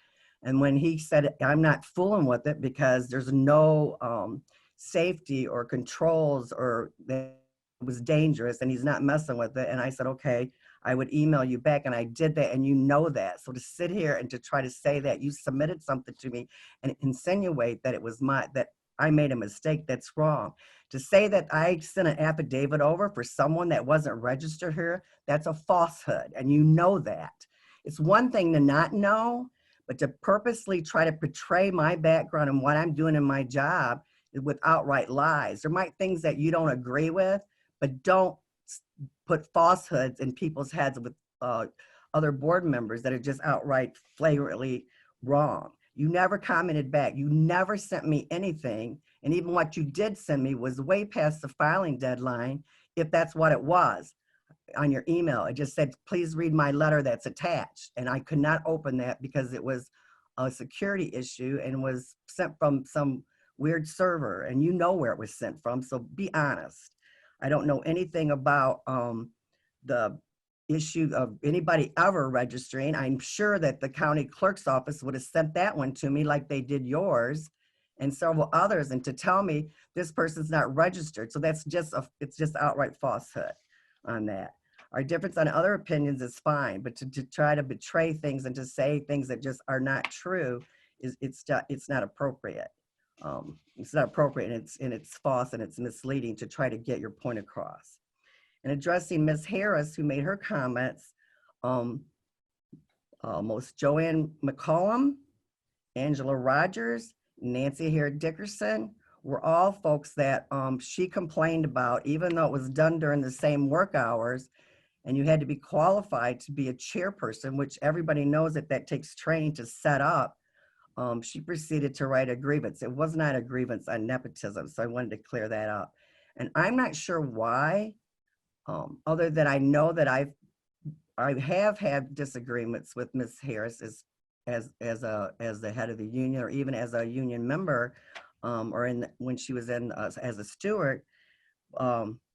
And when he said, I'm not fooling with it because there's no safety or controls, or that it was dangerous and he's not messing with it. And I said, okay, I would email you back, and I did that, and you know that. So to sit here and to try to say that you submitted something to me and insinuate that it was that I made a mistake, that's wrong. To say that I sent an affidavit over for someone that wasn't registered here, that's a falsehood, and you know that. It's one thing to not know, but to purposely try to portray my background and what I'm doing in my job with outright lies. There might be things that you don't agree with, but don't put falsehoods in people's heads with other board members that are just outright flagrantly wrong. You never commented back. You never sent me anything. And even what you did send me was way past the filing deadline, if that's what it was on your email. It just said, please read my letter that's attached. And I could not open that because it was a security issue and was sent from some weird server, and you know where it was sent from. So be honest. I don't know anything about the issue of anybody ever registering. I'm sure that the county clerk's office would have sent that one to me like they did yours and several others, and to tell me this person's not registered. So that's just it's just outright falsehood on that. Our difference on other opinions is fine, but to try to betray things and to say things that just are not true it's not appropriate. It's not appropriate, and it's false, and it's misleading to try to get your point across. And addressing Ms. Harris, who made her comments, most Joanne McCollum, Angela Rogers, Nancy Hare Dickerson were all folks that she complained about, even though it was done during the same work hours, and you had to be qualified to be a chairperson, which everybody knows that takes training to set up. She proceeded to write a grievance. It was not a grievance on nepotism, so I wanted to clear that up. And I'm not sure why, other than I know that I have had disagreements with Ms. Harris as the head of the union, or even as a union member, or when she was in as a steward.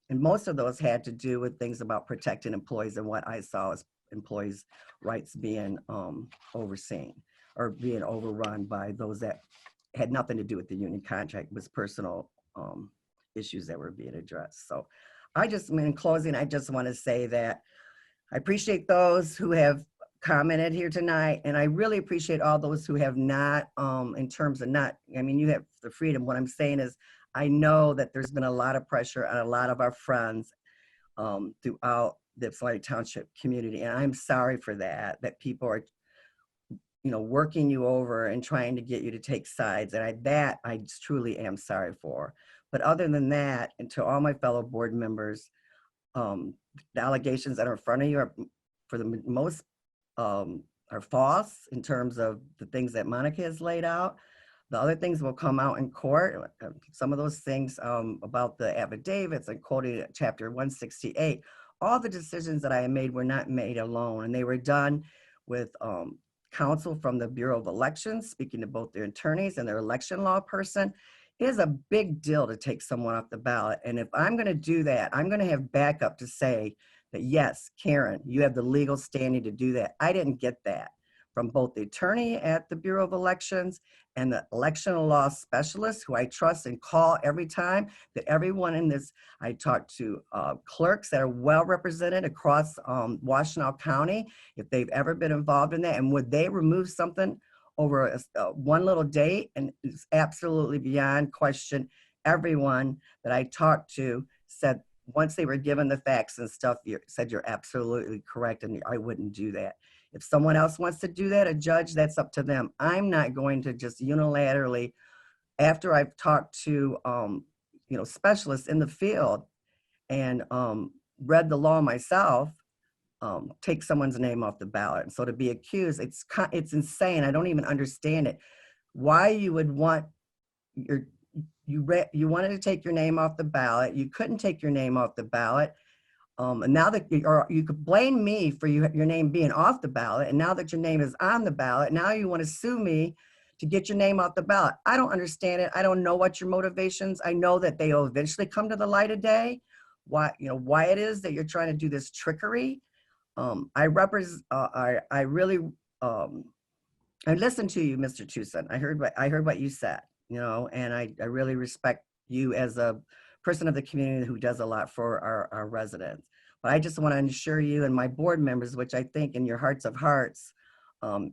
And most of those had to do with things about protecting employees and what I saw as employees' rights being overseen or being overrun by those that had nothing to do with the union contract. It was personal issues that were being addressed. So in closing, I just want to say that I appreciate those who have commented here tonight, and I really appreciate all those who have not, in terms of not, I mean, you have the freedom. What I'm saying is, I know that there's been a lot of pressure on a lot of our friends throughout the Ypsilanti Township community, and I'm sorry for that people are, working you over and trying to get you to take sides, and I truly am sorry for. But other than that, and to all my fellow board members, the allegations that are in front of you are, for the most, are false in terms of the things that Monica has laid out. The other things will come out in court. Some of those things about the affidavits and quoting chapter 168. All the decisions that I made were not made alone, and they were done with counsel from the Bureau of Elections, speaking to both their attorneys and their election law person. It is a big deal to take someone off the ballot. And if I'm going to do that, I'm going to have backup to say that, yes, Karen, you have the legal standing to do that. I didn't get that from both the attorney at the Bureau of Elections and the election law specialist, who I trust and call every time. That everyone in this, I talk to clerks that are well represented across Washtenaw County, if they've ever been involved in that, and would they remove something over one little date? And it's absolutely beyond question. Everyone that I talked to said, once they were given the facts and stuff, said you're absolutely correct, and I wouldn't do that. If someone else wants to do that, a judge, that's up to them. I'm not going to just unilaterally, after I've talked to specialists in the field and read the law myself, take someone's name off the ballot. And so to be accused, it's insane. I don't even understand it. Why you would want you wanted to take your name off the ballot. You couldn't take your name off the ballot. And now that you could blame me for your name being off the ballot, and now that your name is on the ballot, now you want to sue me to get your name off the ballot. I don't understand it. I don't know what your motivations. I know that they will eventually come to the light of day. Why it is that you're trying to do this trickery. I listened to you, Mr. Tucson. I heard what you said, and I really respect you as a person of the community who does a lot for our residents. But I just want to assure you and my board members, which I think in your hearts of hearts, that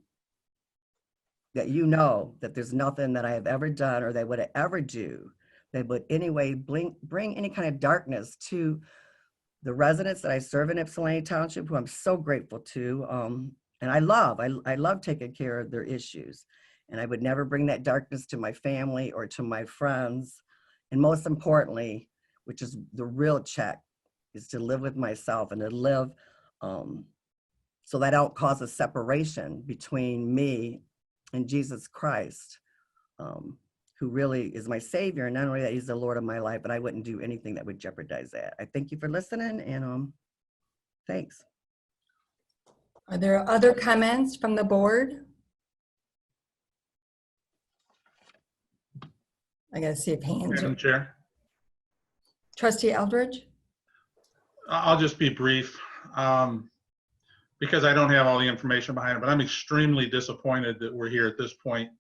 that there's nothing that I have ever done or they would ever do that would anyway bring any kind of darkness to the residents that I serve in Ypsilanti Township, who I'm so grateful to. And I love taking care of their issues. And I would never bring that darkness to my family or to my friends. And most importantly, which is the real check, is to live with myself and to live so that I don't cause a separation between me and Jesus Christ, who really is my Savior. And not only that, he's the Lord of my life, but I wouldn't do anything that would jeopardize that. I thank you for listening, and thanks. Are there other comments from the board? I gotta see if hands Madam are. Chair, Trustee Eldridge? I'll just be brief because I don't have all the information behind it, but I'm extremely disappointed that we're here at this point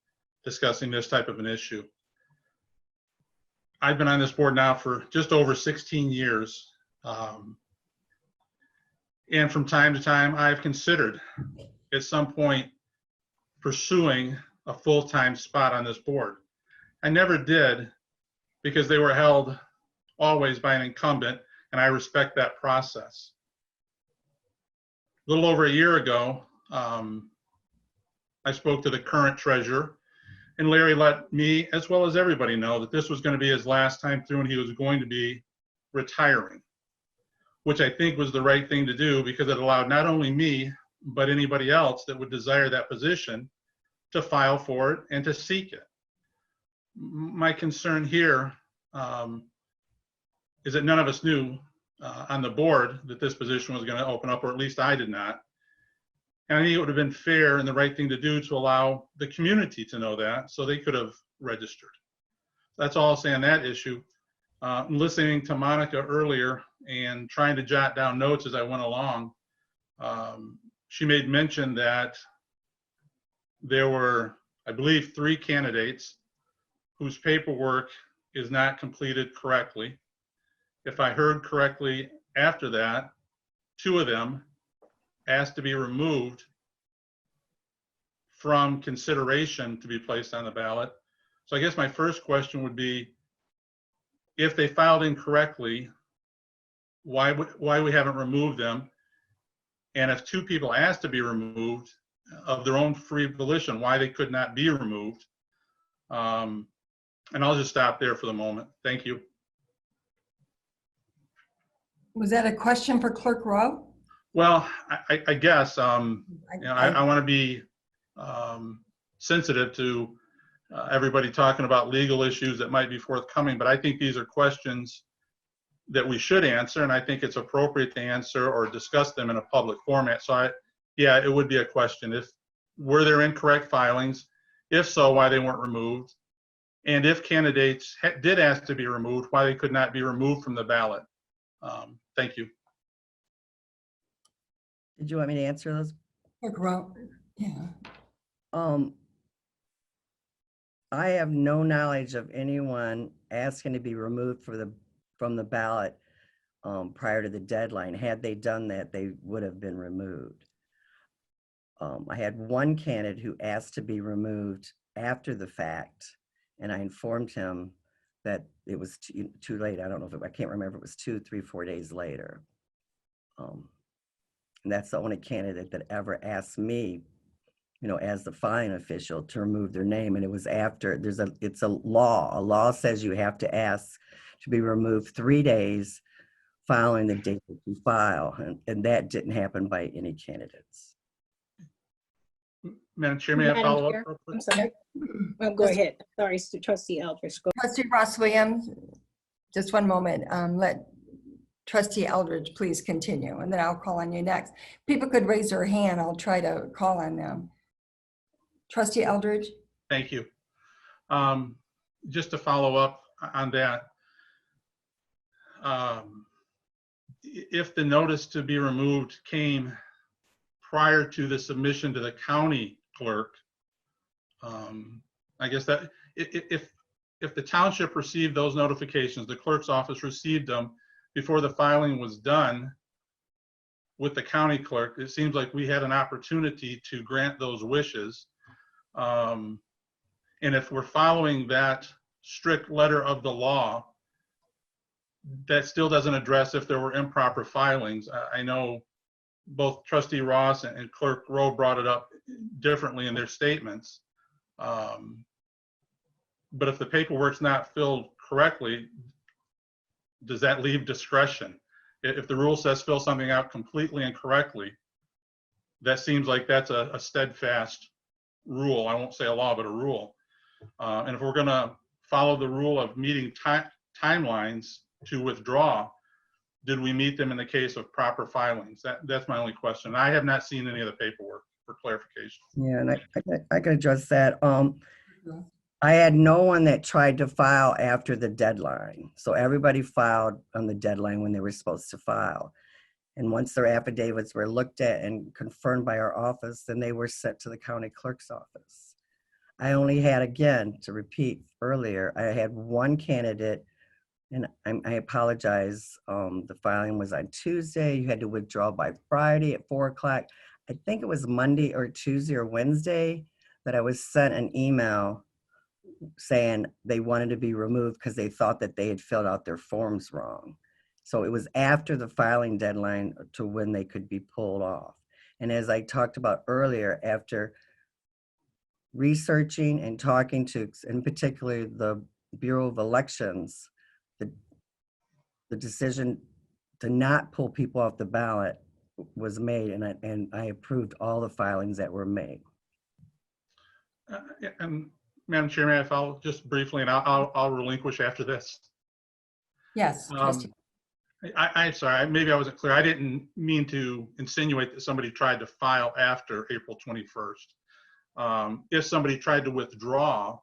discussing this type of an issue. I've been on this board now for just over 16 years. And from time to time, I've considered at some point pursuing a full-time spot on this board. I never did because they were held always by an incumbent, and I respect that process. A little over a year ago, I spoke to the current treasurer, and Larry let me, as well as everybody, know that this was going to be his last time through and he was going to be retiring, which I think was the right thing to do because it allowed not only me, but anybody else that would desire that position to file for it and to seek it. My concern here is that none of us knew on the board that this position was going to open up, or at least I did not. And I think it would have been fair and the right thing to do to allow the community to know that so they could have registered. That's all I'll say on that issue. Listening to Monica earlier and trying to jot down notes as I went along, she made mention that there were, I believe, 3 candidates whose paperwork is not completed correctly. If I heard correctly after that, 2 of them asked to be removed from consideration to be placed on the ballot. So I guess my first question would be, if they filed incorrectly, why we haven't removed them? And if 2 people asked to be removed of their own free volition, why they could not be removed? And I'll just stop there for the moment. Thank you. Was that a question for Clerk Rowe? Well, I guess, I want to be sensitive to everybody talking about legal issues that might be forthcoming, but I think these are questions that we should answer, and I think it's appropriate to answer or discuss them in a public format. So yeah, it would be a question. Were there incorrect filings? If so, why they weren't removed? And if candidates did ask to be removed, why they could not be removed from the ballot? Thank you. Did you want me to answer those? Clerk Rowe, yeah. I have no knowledge of anyone asking to be removed from the ballot prior to the deadline. Had they done that, they would have been removed. I had one candidate who asked to be removed after the fact, and I informed him that it was too late. I don't know I can't remember if it was 2, 3, 4 days later. And that's the only candidate that ever asked me, as the filing official, to remove their name. And it was after, it's a law. A law says you have to ask to be removed 3 days following the date that you file. And that didn't happen by any candidates. Madam Chair, may I Madam follow up? Chair, real quick? I'm sorry. Go ahead. Sorry, Trustee Eldridge. Go. Trustee Ross Williams, just one moment. Let Trustee Eldridge please continue, and then I'll call on you next. People could raise their hand. I'll try to call on them. Trustee Eldridge? Thank you. Just to follow up on that, if the notice to be removed came prior to the submission to the county clerk, I guess that if the township received those notifications, the clerk's office received them before the filing was done with the county clerk, it seems like we had an opportunity to grant those wishes. And if we're following that strict letter of the law, that still doesn't address if there were improper filings. I know both Trustee Ross and Clerk Rowe brought it up differently in their statements. But if the paperwork's not filled correctly, does that leave discretion? If the rule says fill something out completely incorrectly, that seems like that's a steadfast rule. I won't say a law, but a rule. And if we're going to follow the rule of meeting timelines to withdraw, did we meet them in the case of proper filings? That's my only question. I have not seen any of the paperwork for clarification. Yeah, and I can address that. I had no one that tried to file after the deadline. So everybody filed on the deadline when they were supposed to file. And once their affidavits were looked at and confirmed by our office, then they were sent to the county clerk's office. I only had, again, to repeat earlier, I had one candidate, and I apologize, the filing was on Tuesday. You had to withdraw by Friday at 4 o'clock. I think it was Monday or Tuesday or Wednesday that I was sent an email saying they wanted to be removed because they thought that they had filled out their forms wrong. So it was after the filing deadline to when they could be pulled off. And as I talked about earlier, after researching and talking to, in particular, the Bureau of Elections, the decision to not pull people off the ballot was made, and I approved all the filings that were made. And Madam Chair, may I follow just briefly, and I'll relinquish after this. Yes, Trustee. I'm sorry, maybe I wasn't clear. I didn't mean to insinuate that somebody tried to file after April 21st. If somebody tried to withdraw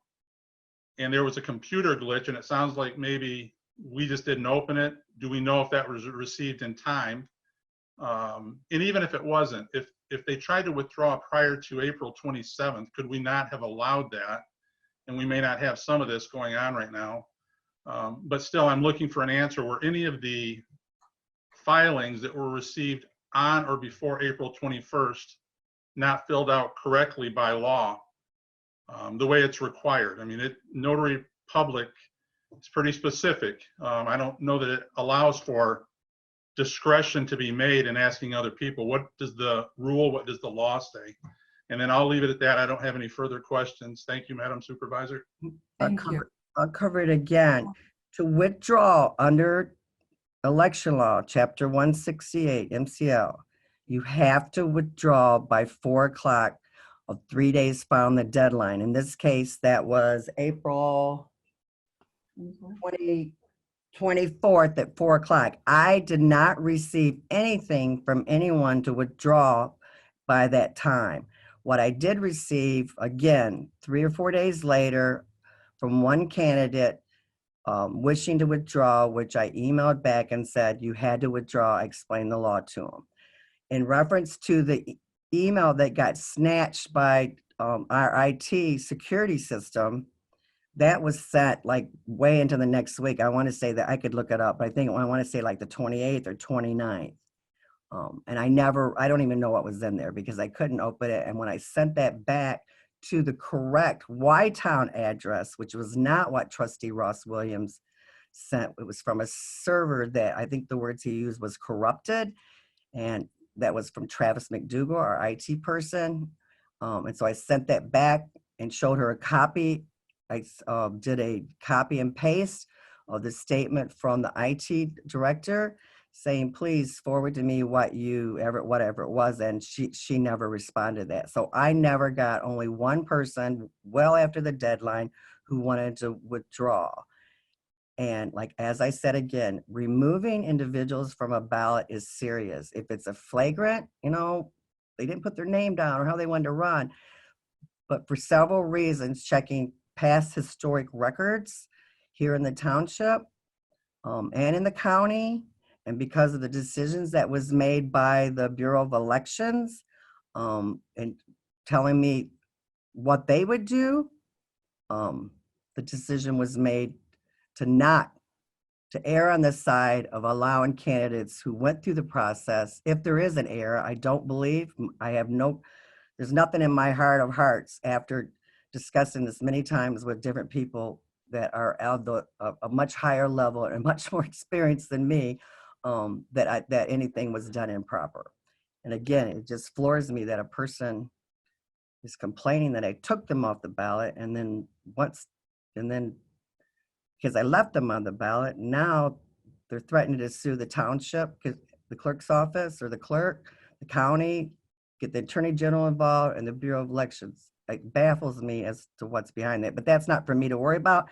and there was a computer glitch, and it sounds like maybe we just didn't open it, do we know if that was received in time? And even if it wasn't, if they tried to withdraw prior to April 27th, could we not have allowed that? And we may not have some of this going on right now. But still, I'm looking for an answer. Were any of the filings that were received on or before April 21st not filled out correctly by law, the way it's required? I mean, notary public is pretty specific. I don't know that it allows for discretion to be made in asking other people, what does the rule, what does the law say? And then I'll leave it at that. I don't have any further questions. Thank you, Madam Supervisor. Thank you. I'll cover it again. To withdraw under election law, chapter 168 MCL, you have to withdraw by 4 o'clock of 3 days following the deadline. In this case, that was April 24th at 4 o'clock. I did not receive anything from anyone to withdraw by that time. What I did receive, again, 3 or 4 days later, from one candidate wishing to withdraw, which I emailed back and said, you had to withdraw. I explained the law to him. In reference to the email that got snatched by our IT security system, that was sent like way into the next week. I want to say that I could look it up, but I want to say like the 28th or 29th. And I don't even know what was in there because I couldn't open it. And when I sent that back to the correct Y-Town address, which was not what Trustee Ross Williams sent, it was from a server that I think the words he used was corrupted. And that was from Travis McDougal, our IT person. And so I sent that back and showed her a copy. I did a copy and paste of the statement from the IT director saying, please forward to me whatever it was. And she never responded to that. So I never got, only one person well after the deadline who wanted to withdraw. And like, as I said again, removing individuals from a ballot is serious. If it's a flagrant, they didn't put their name down or how they wanted to run. But for several reasons, checking past historic records here in the township and in the county, and because of the decisions that was made by the Bureau of Elections and telling me what they would do, the decision was made to err on the side of allowing candidates who went through the process. If there is an error, I don't believe, there's nothing in my heart of hearts after discussing this many times with different people that are at a much higher level and much more experienced than me, that anything was done improper. And again, it just floors me that a person is complaining that I took them off the ballot, and then because I left them on the ballot, now they're threatening to sue the township, the clerk's office or the clerk, the county, get the attorney general involved and the Bureau of Elections. It baffles me as to what's behind that, but that's not for me to worry about.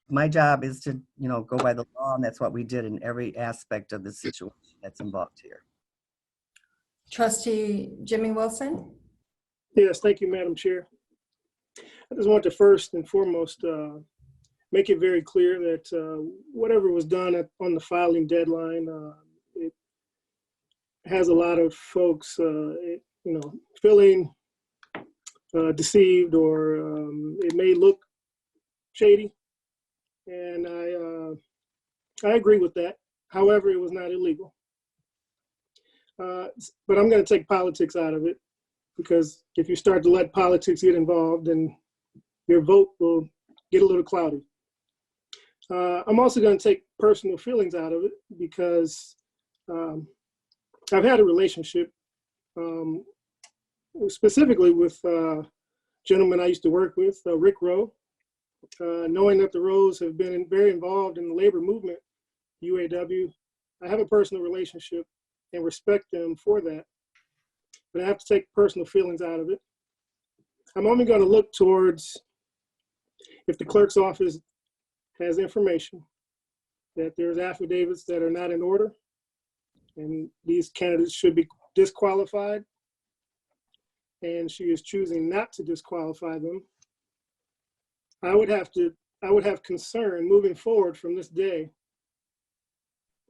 My job is to, go by the law, and that's what we did in every aspect of the situation that's involved here. Trustee Jimmy Wilson? Yes, thank you, Madam Chair. I just want to first and foremost make it very clear that whatever was done on the filing deadline, it has a lot of folks, feeling deceived, or it may look shady, and I agree with that. However, it was not illegal. But I'm going to take politics out of it, because if you start to let politics get involved, then your vote will get a little cloudy. I'm also going to take personal feelings out of it, because I've had a relationship specifically with a gentleman I used to work with, Rick Rowe. Knowing that the Rowes have been very involved in the labor movement, UAW, I have a personal relationship and respect them for that. But I have to take personal feelings out of it. I'm only going to look towards if the clerk's office has information that there's affidavits that are not in order and these candidates should be disqualified, and she is choosing not to disqualify them. I would have concern moving forward from this day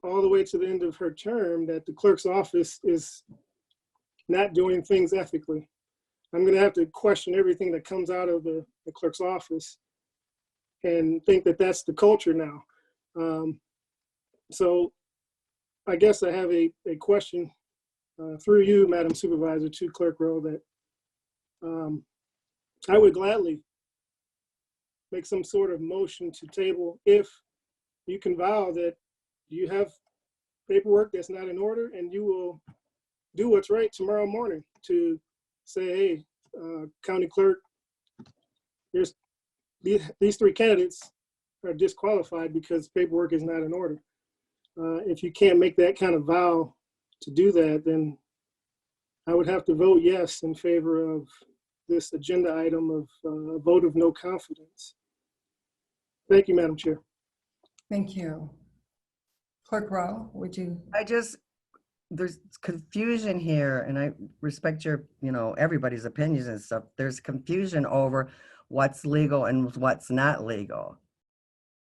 all the way to the end of her term that the clerk's office is not doing things ethically. I'm going to have to question everything that comes out of the clerk's office and think that that's the culture now. So I guess I have a question through you, Madam Supervisor, to Clerk Rowe, that I would gladly make some sort of motion to table if you can vow that you have paperwork that's not in order, and you will do what's right tomorrow morning to say, hey, County Clerk, there's these three candidates are disqualified because paperwork is not in order. If you can't make that kind of vow to do that, then I would have to vote yes in favor of this agenda item of a vote of no confidence. Thank you, Madam Chair. Thank you. Clerk Rowe, would you? There's confusion here, and I respect your, everybody's opinions and stuff. There's confusion over what's legal and what's not legal.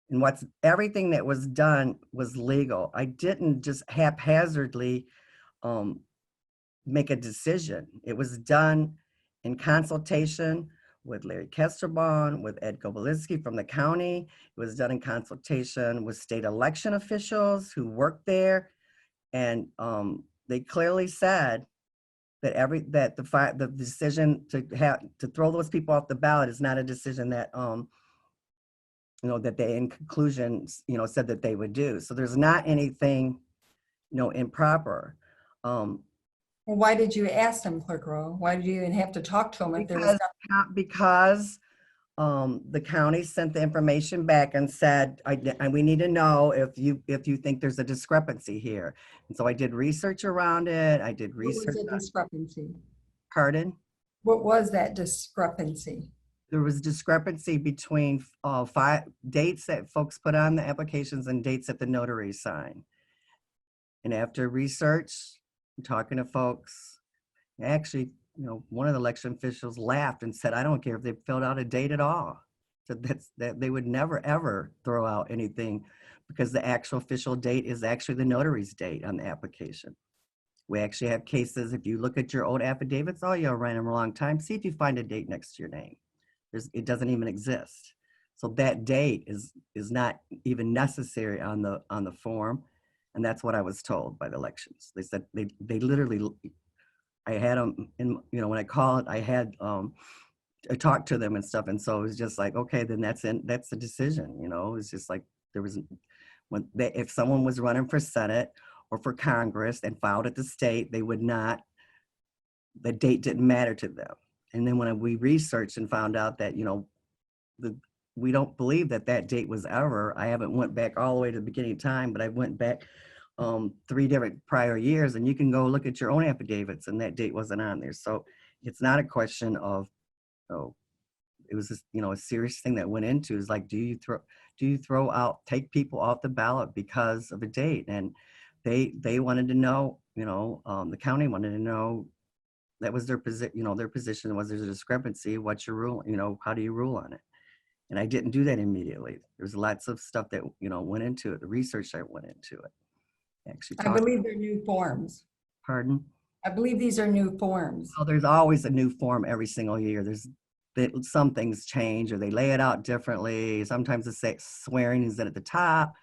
And everything that was done was legal. I didn't just haphazardly make a decision. It was done in consultation with Larry Kesterbaum, with Ed Gobelinski from the county. It was done in consultation with state election officials who worked there. And they clearly said that the decision to throw those people off the ballot is not a decision that that they in conclusion said that they would do. So there's not anything improper. Well, why did you ask them, Clerk Rowe? Why did you even have to talk to them if there was because the county sent the information back and said, we need to know if you think there's a discrepancy here. And so I did research around it. I did research. What was the discrepancy? Pardon? What was that discrepancy? There was discrepancy between 5 dates that folks put on the applications and dates that the notary signed. And after research, talking to folks, actually, one of the election officials laughed and said, I don't care if they filled out a date at all. So that they would never, ever throw out anything because the actual official date is actually the notary's date on the application. We actually have cases, if you look at your old affidavits, you'll ran them a long time, see if you find a date next to your name. It doesn't even exist. So that date is not even necessary on the form. And that's what I was told by the elections. They said they literally, I had them in, when I called, I talked to them and stuff. And so it was just like, okay, then that's the decision. It's just like if someone was running for Senate or for Congress and filed at the state, the date didn't matter to them. And then when we researched and found out that, we don't believe that date was ever, I haven't went back all the way to the beginning of time, but I went back 3 different prior years, and you can go look at your own affidavits and that date wasn't on there. So it's not a question of, it was just, a serious thing that went into is like, do you take people off the ballot because of a date? And they wanted to know, the county wanted to know, that was their position, their position was there's a discrepancy, what's your rule, how do you rule on it? And I didn't do that immediately. There's lots of stuff that, went into it, the research that went into it. I believe they're new forms. Pardon? I believe these are new forms. Well, there's always a new form every single year. Some things change or they lay it out differently. Sometimes the swearing is at the top,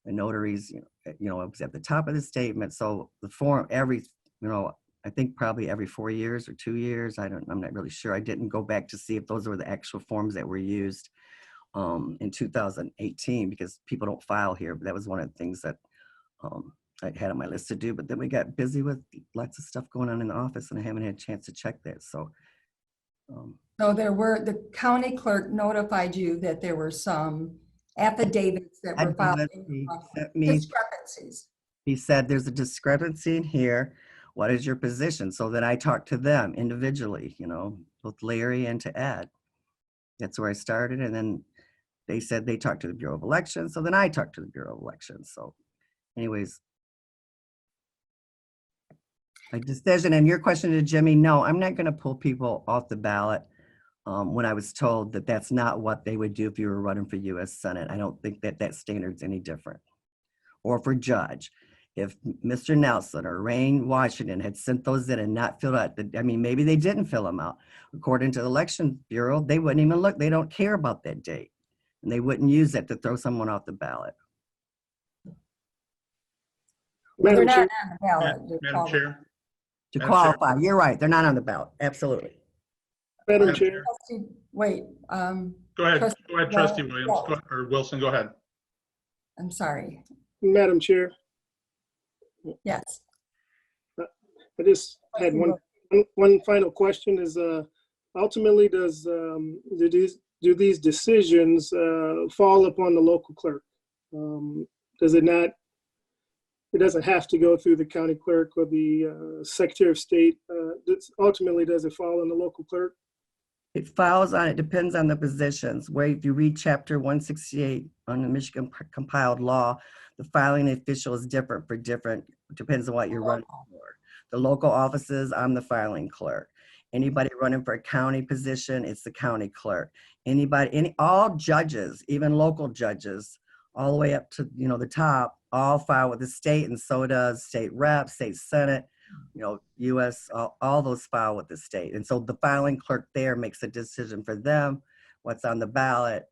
the notaries, it's at the top of the statement. So the form I think probably every 4 years or 2 years. I'm not really sure. I didn't go back to see if those were the actual forms that were used in 2018 because people don't file here. But that was one of the things that I had on my list to do. But then we got busy with lots of stuff going on in the office and I haven't had a chance to check that. So the county clerk notified you that there were some affidavits that were filed discrepancies. He said there's a discrepancy in here. What is your position? So that I talked to them individually, both Larry and to Ed. That's where I started. And then they said they talked to the Bureau of Elections. So then I talked to the Bureau of Elections. So anyways, a decision. And your question to Jimmy, no, I'm not going to pull people off the ballot when I was told that that's not what they would do if you were running for U.S. Senate. I don't think that standard's any different. Or for judge. If Mr. Nelson or Rain Washington had sent those in and not filled out, maybe they didn't fill them out. According to the Election Bureau, they wouldn't even look. They don't care about that date. And they wouldn't use it to throw someone off the ballot. They're not on the ballot. Madam Chair. To qualify, you're right. They're not on the ballot. Absolutely. Madam Chair. Wait. Go ahead, Trustee Williams, or Wilson, go ahead. I'm sorry. Madam Chair. Yes. I just had one final question is ultimately does do these decisions fall upon the local clerk? Does it not? It doesn't have to go through the county clerk or the Secretary of State. Ultimately, does it fall on the local clerk? It files on, it depends on the positions, where if you read chapter 168 on the Michigan compiled law, the filing official is different for different, depends on what you're running for. The local offices, I'm the filing clerk. Anybody running for a county position, it's the county clerk. All judges, even local judges, all the way up to, the top, all file with the state, and so does state rep, state senate, U.S., all those file with the state. And so the filing clerk there makes a decision for them, what's on the ballot.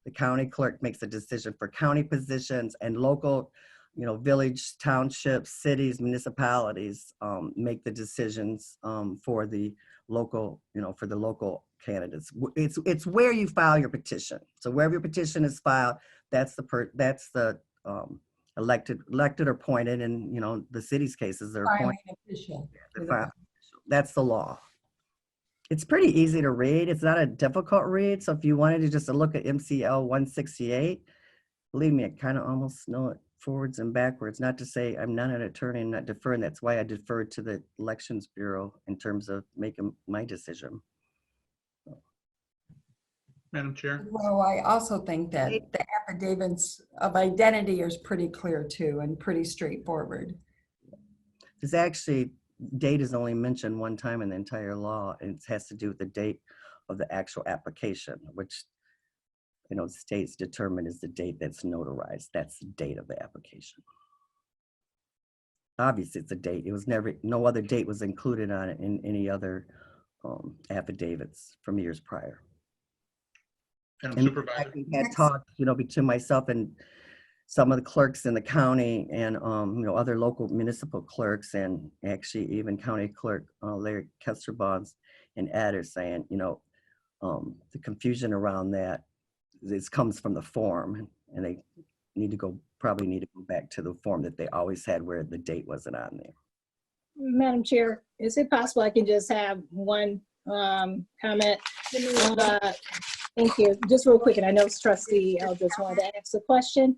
The county clerk makes a decision for county positions, and local, village, townships, cities, municipalities make the decisions for the local, for the local candidates. It's where you file your petition. So wherever your petition is filed, that's the elected or appointed, and the city's cases are appointed. That's the law. It's pretty easy to read. It's not a difficult read. So if you wanted to just look at MCL 168, believe me, I kind of almost know it forwards and backwards. Not to say I'm not an attorney and not deferring. That's why I deferred to the Elections Bureau in terms of making my decision. Madam Chair. Well, I also think that the affidavits of identity is pretty clear too and pretty straightforward. There's actually, date is only mentioned one time in the entire law, and it has to do with the date of the actual application, which, states determine is the date that's notarized. That's the date of the application. Obviously, it's a date. It was never, no other date was included on it in any other affidavits from years prior. Madam And Supervisor. I had talked, between myself and some of the clerks in the county and, other local municipal clerks, and actually even county clerk Larry Kester-Bonds and Ed are saying, the confusion around that, this comes from the form, and they probably need to go back to the form that they always had where the date wasn't on there. Madam Chair, is it possible I can just have one comment? Thank you. Just real quick, and I know it's Trustee Eldridge wanted to ask a question.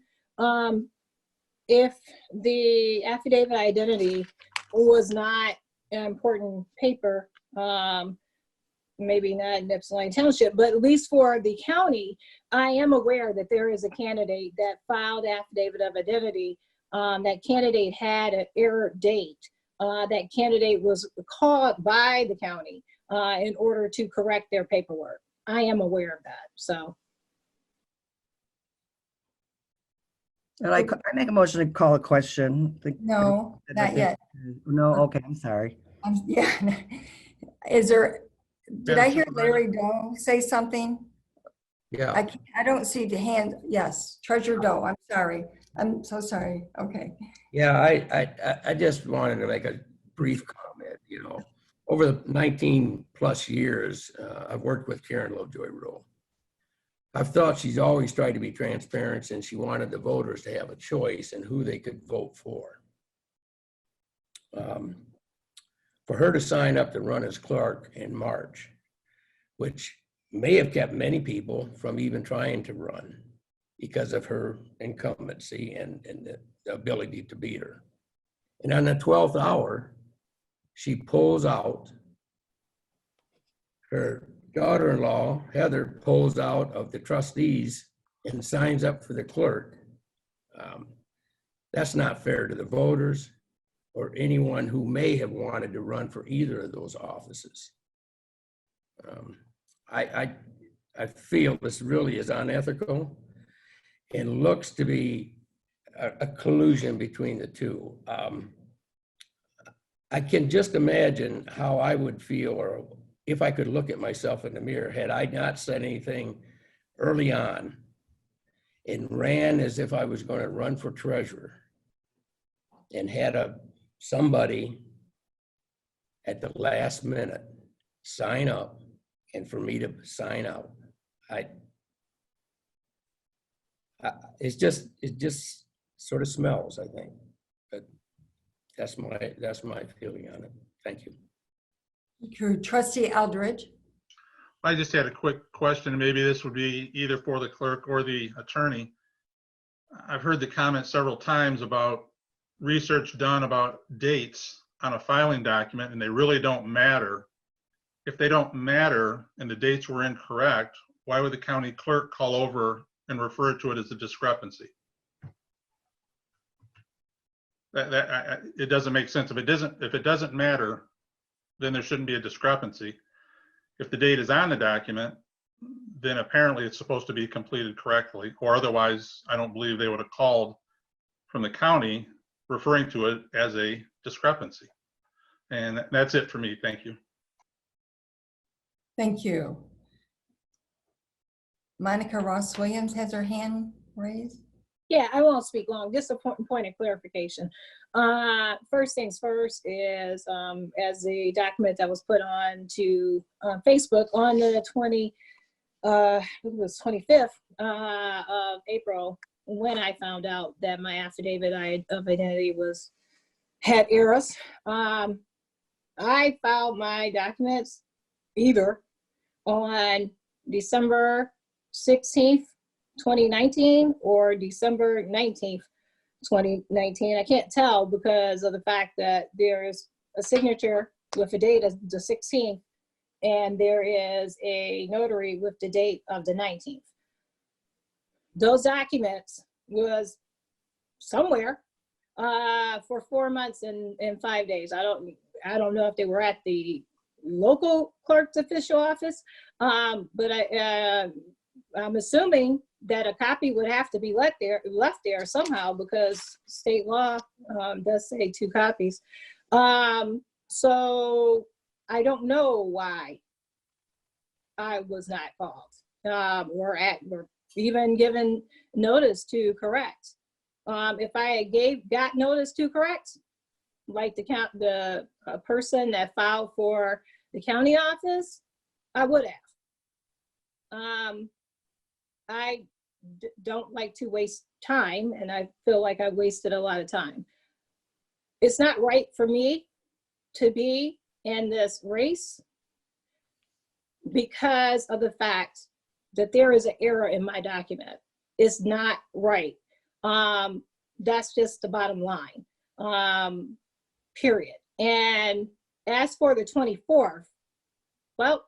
If the affidavit identity was not an important paper, maybe not in Ypsilanti Township, but at least for the county, I am aware that there is a candidate that filed affidavit of identity. That candidate had an error date. That candidate was called by the county in order to correct their paperwork. I am aware of that, so. And I make a motion to call a question. No, not yet. No, okay, I'm sorry. Yeah. Did I hear Larry Doe say something? Yeah. I don't see the hand. Yes, Treasurer Doe, I'm sorry. I'm so sorry. Okay. Yeah, I just wanted to make a brief comment. Over the 19 plus years, I've worked with Karen Lovejoy Rowe. I've thought she's always tried to be transparent, and she wanted the voters to have a choice in who they could vote for. For her to sign up to run as clerk in March, which may have kept many people from even trying to run because of her incumbency and the ability to beat her. And on the 12th hour, she pulls out. Her daughter-in-law, Heather, pulls out of the trustees and signs up for the clerk. That's not fair to the voters or anyone who may have wanted to run for either of those offices. I feel this really is unethical and looks to be a collusion between the two. I can just imagine how I would feel, or if I could look at myself in the mirror, had I not said anything early on and ran as if I was going to run for treasurer and had somebody at the last minute sign up and for me to sign out. It just sort of smells, I think. But that's my feeling on it. Thank you. Trustee Eldridge. I just had a quick question. Maybe this would be either for the clerk or the attorney. I've heard the comment several times about research done about dates on a filing document, and they really don't matter. If they don't matter and the dates were incorrect, why would the county clerk call over and refer to it as a discrepancy? It doesn't make sense. If it doesn't matter, then there shouldn't be a discrepancy. If the date is on the document, then apparently it's supposed to be completed correctly, or otherwise I don't believe they would have called from the county referring to it as a discrepancy. And that's it for me. Thank you. Thank you. Monica Ross Williams has her hand raised. Yeah, I won't speak long. Just a point of clarification. First things first is as the document that was put on to Facebook on the 25th of April, when I found out that my affidavit of identity had errors. I filed my documents either on December 16th, 2019 or December 19th, 2019. I can't tell because of the fact that there is a signature with the date of the 16th and there is a notary with the date of the 19th. Those documents was somewhere for 4 months and 5 days. I don't know if they were at the local clerk's official office, but I'm assuming that a copy would have to be left there somehow because state law does say 2 copies. So I don't know why I was not called or even given notice to correct. If I got notice to correct, like the person that filed for the county office, I would have. I don't like to waste time, and I feel like I wasted a lot of time. It's not right for me to be in this race because of the fact that there is an error in my document. It's not right. That's just the bottom line, period. And as for the 24th, well,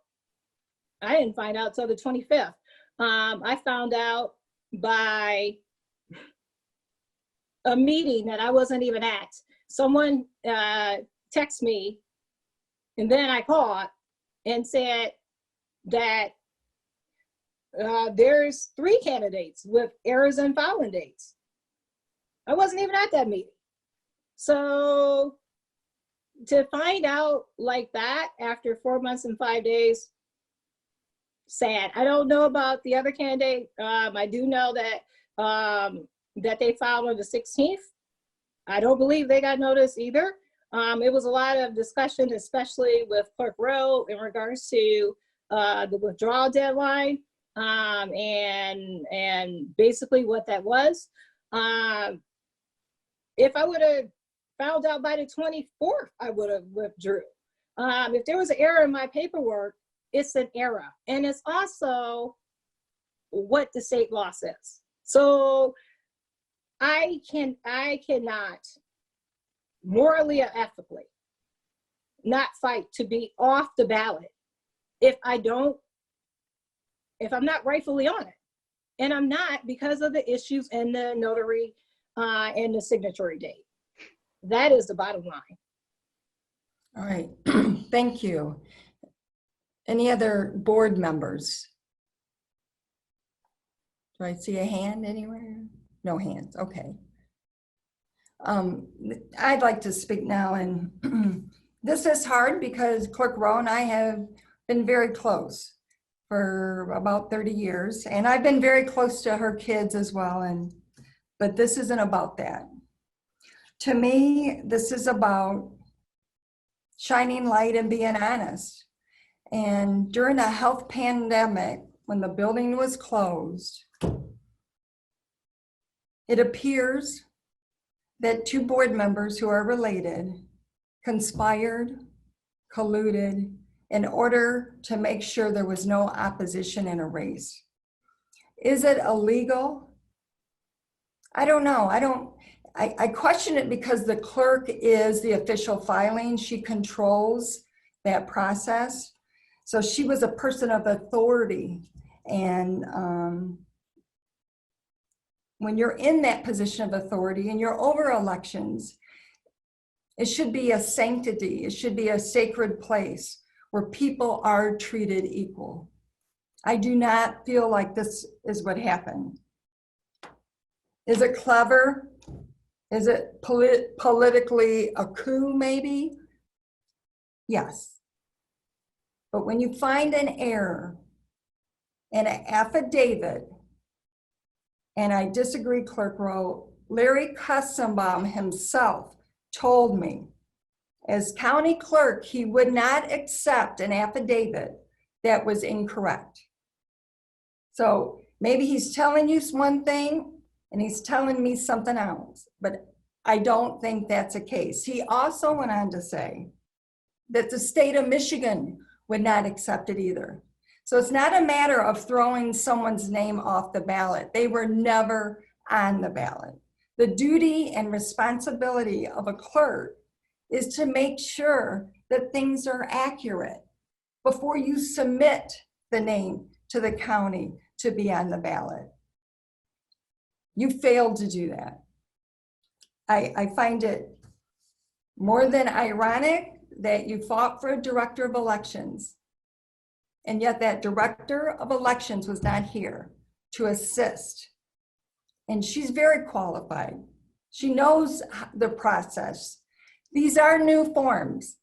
I didn't find out till the 25th. I found out by a meeting that I wasn't even at. Someone texted me, and then I called and said that there's 3 candidates with errors in filing dates. I wasn't even at that meeting. So to find out like that after 4 months and 5 days, sad. I don't know about the other candidate. I do know that that they filed on the 16th. I don't believe they got notice either. It was a lot of discussion, especially with Clerk Rowe in regards to the withdrawal deadline and basically what that was. If I would have found out by the 24th, I would have withdrew. If there was an error in my paperwork, it's an error. And it's also what the state law says. So I cannot morally or ethically not fight to be off the ballot if I'm not rightfully on it. And I'm not because of the issues in the notary and the signatory date. That is the bottom line. All right, thank you. Any other board members? Do I see a hand anywhere? No hands, okay. I'd like to speak now, and this is hard because Clerk Rowe and I have been very close for about 30 years, and I've been very close to her kids as well, but this isn't about that. To me, this is about shining light and being honest. And during a health pandemic, when the building was closed, it appears that 2 board members who are related conspired, colluded, in order to make sure there was no opposition in a race. Is it illegal? I don't know. I question it because the clerk is the official filing. She controls that process. So she was a person of authority. And when you're in that position of authority and you're over elections, it should be a sanctity. It should be a sacred place where people are treated equal. I do not feel like this is what happened. Is it clever? Is it politically a coup, maybe? Yes. But when you find an error in an affidavit, and I disagree, Clerk Rowe, Larry Cussenbaum himself told me, as county clerk, he would not accept an affidavit that was incorrect. So maybe he's telling you one thing and he's telling me something else, but I don't think that's a case. He also went on to say that the state of Michigan would not accept it either. So it's not a matter of throwing someone's name off the ballot. They were never on the ballot. The duty and responsibility of a clerk is to make sure that things are accurate before you submit the name to the county to be on the ballot. You failed to do that. I find it more than ironic that you fought for a director of elections, and yet that director of elections was not here to assist. And she's very qualified. She knows the process. These are new forms.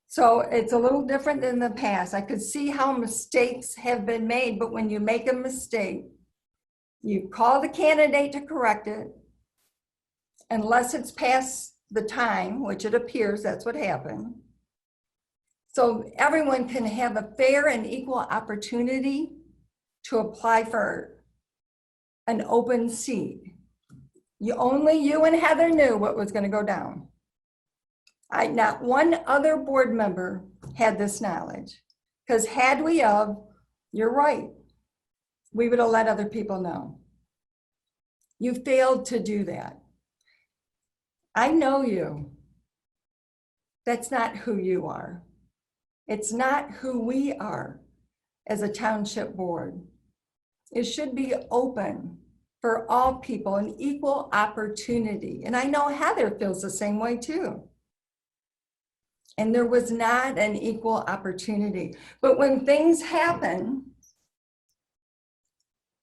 So it's a little different than the past. I could see how mistakes have been made, but when you make a mistake, you call the candidate to correct it, unless it's past the time, which it appears that's what happened. So everyone can have a fair and equal opportunity to apply for an open seat. Only you and Heather knew what was going to go down. Not one other board member had this knowledge, because had we of, you're right, we would have let other people know. You failed to do that. I know you. That's not who you are. It's not who we are as a township board. It should be open for all people, an equal opportunity. And I know Heather feels the same way too. And there was not an equal opportunity. But when things happen,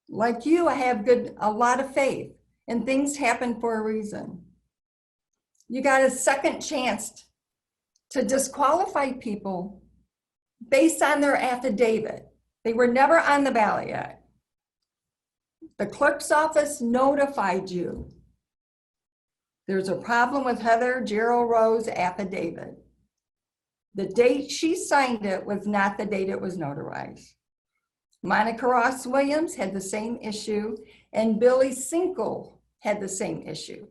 like you, I have a lot of faith, and things happen for a reason. You got a second chance to disqualify people based on their affidavit. They were never on the ballot yet. The clerk's office notified you. There's a problem with Heather Gerald Rowe's affidavit. The date she signed it was not the date it was notarized. Monica Ross Williams had the same issue, and Billy Sinkle had the same issue.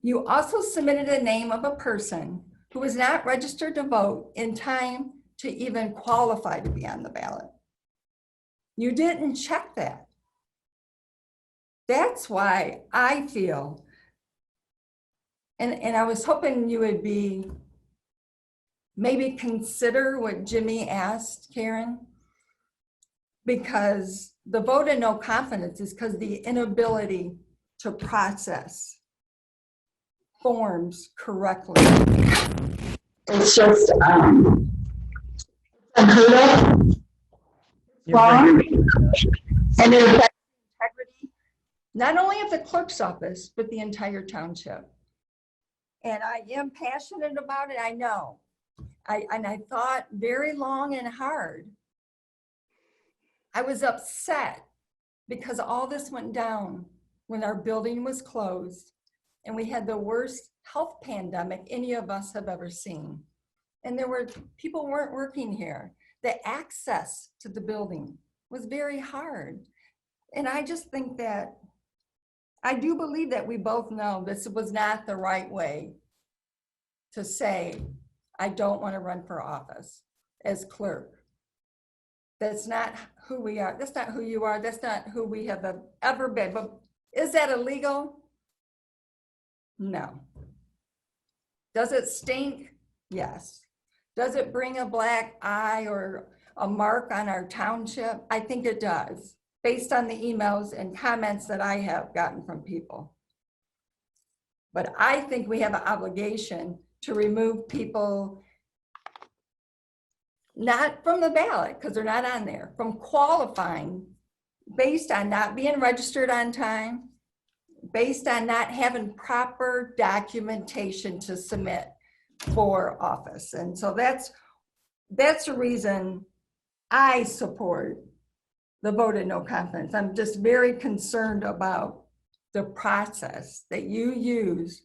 You also submitted a name of a person who was not registered to vote in time to even qualify to be on the ballot. You didn't check that. That's why I feel, and I was hoping you would be, maybe consider what Jimmy asked Karen, because the vote of no confidence is because the inability to process forms correctly. It's just unheard of. Wrong. And it affects the integrity, not only of the clerk's office, but the entire township. And I am passionate about it, I know. I thought very long and hard. I was upset because all this went down when our building was closed and we had the worst health pandemic any of us have ever seen. And people weren't working here. The access to the building was very hard. And I just think that, I do believe that we both know this was not the right way to say I don't want to run for office as clerk. That's not who we are. That's not who you are. That's not who we have ever been. But is that illegal? No. Does it stink? Yes. Does it bring a black eye or a mark on our township? I think it does, based on the emails and comments that I have gotten from people. But I think we have an obligation to remove people, not from the ballot, because they're not on there, from qualifying based on not being registered on time, based on not having proper documentation to submit for office. And so that's the reason I support the vote of no confidence. I'm just very concerned about the process that you use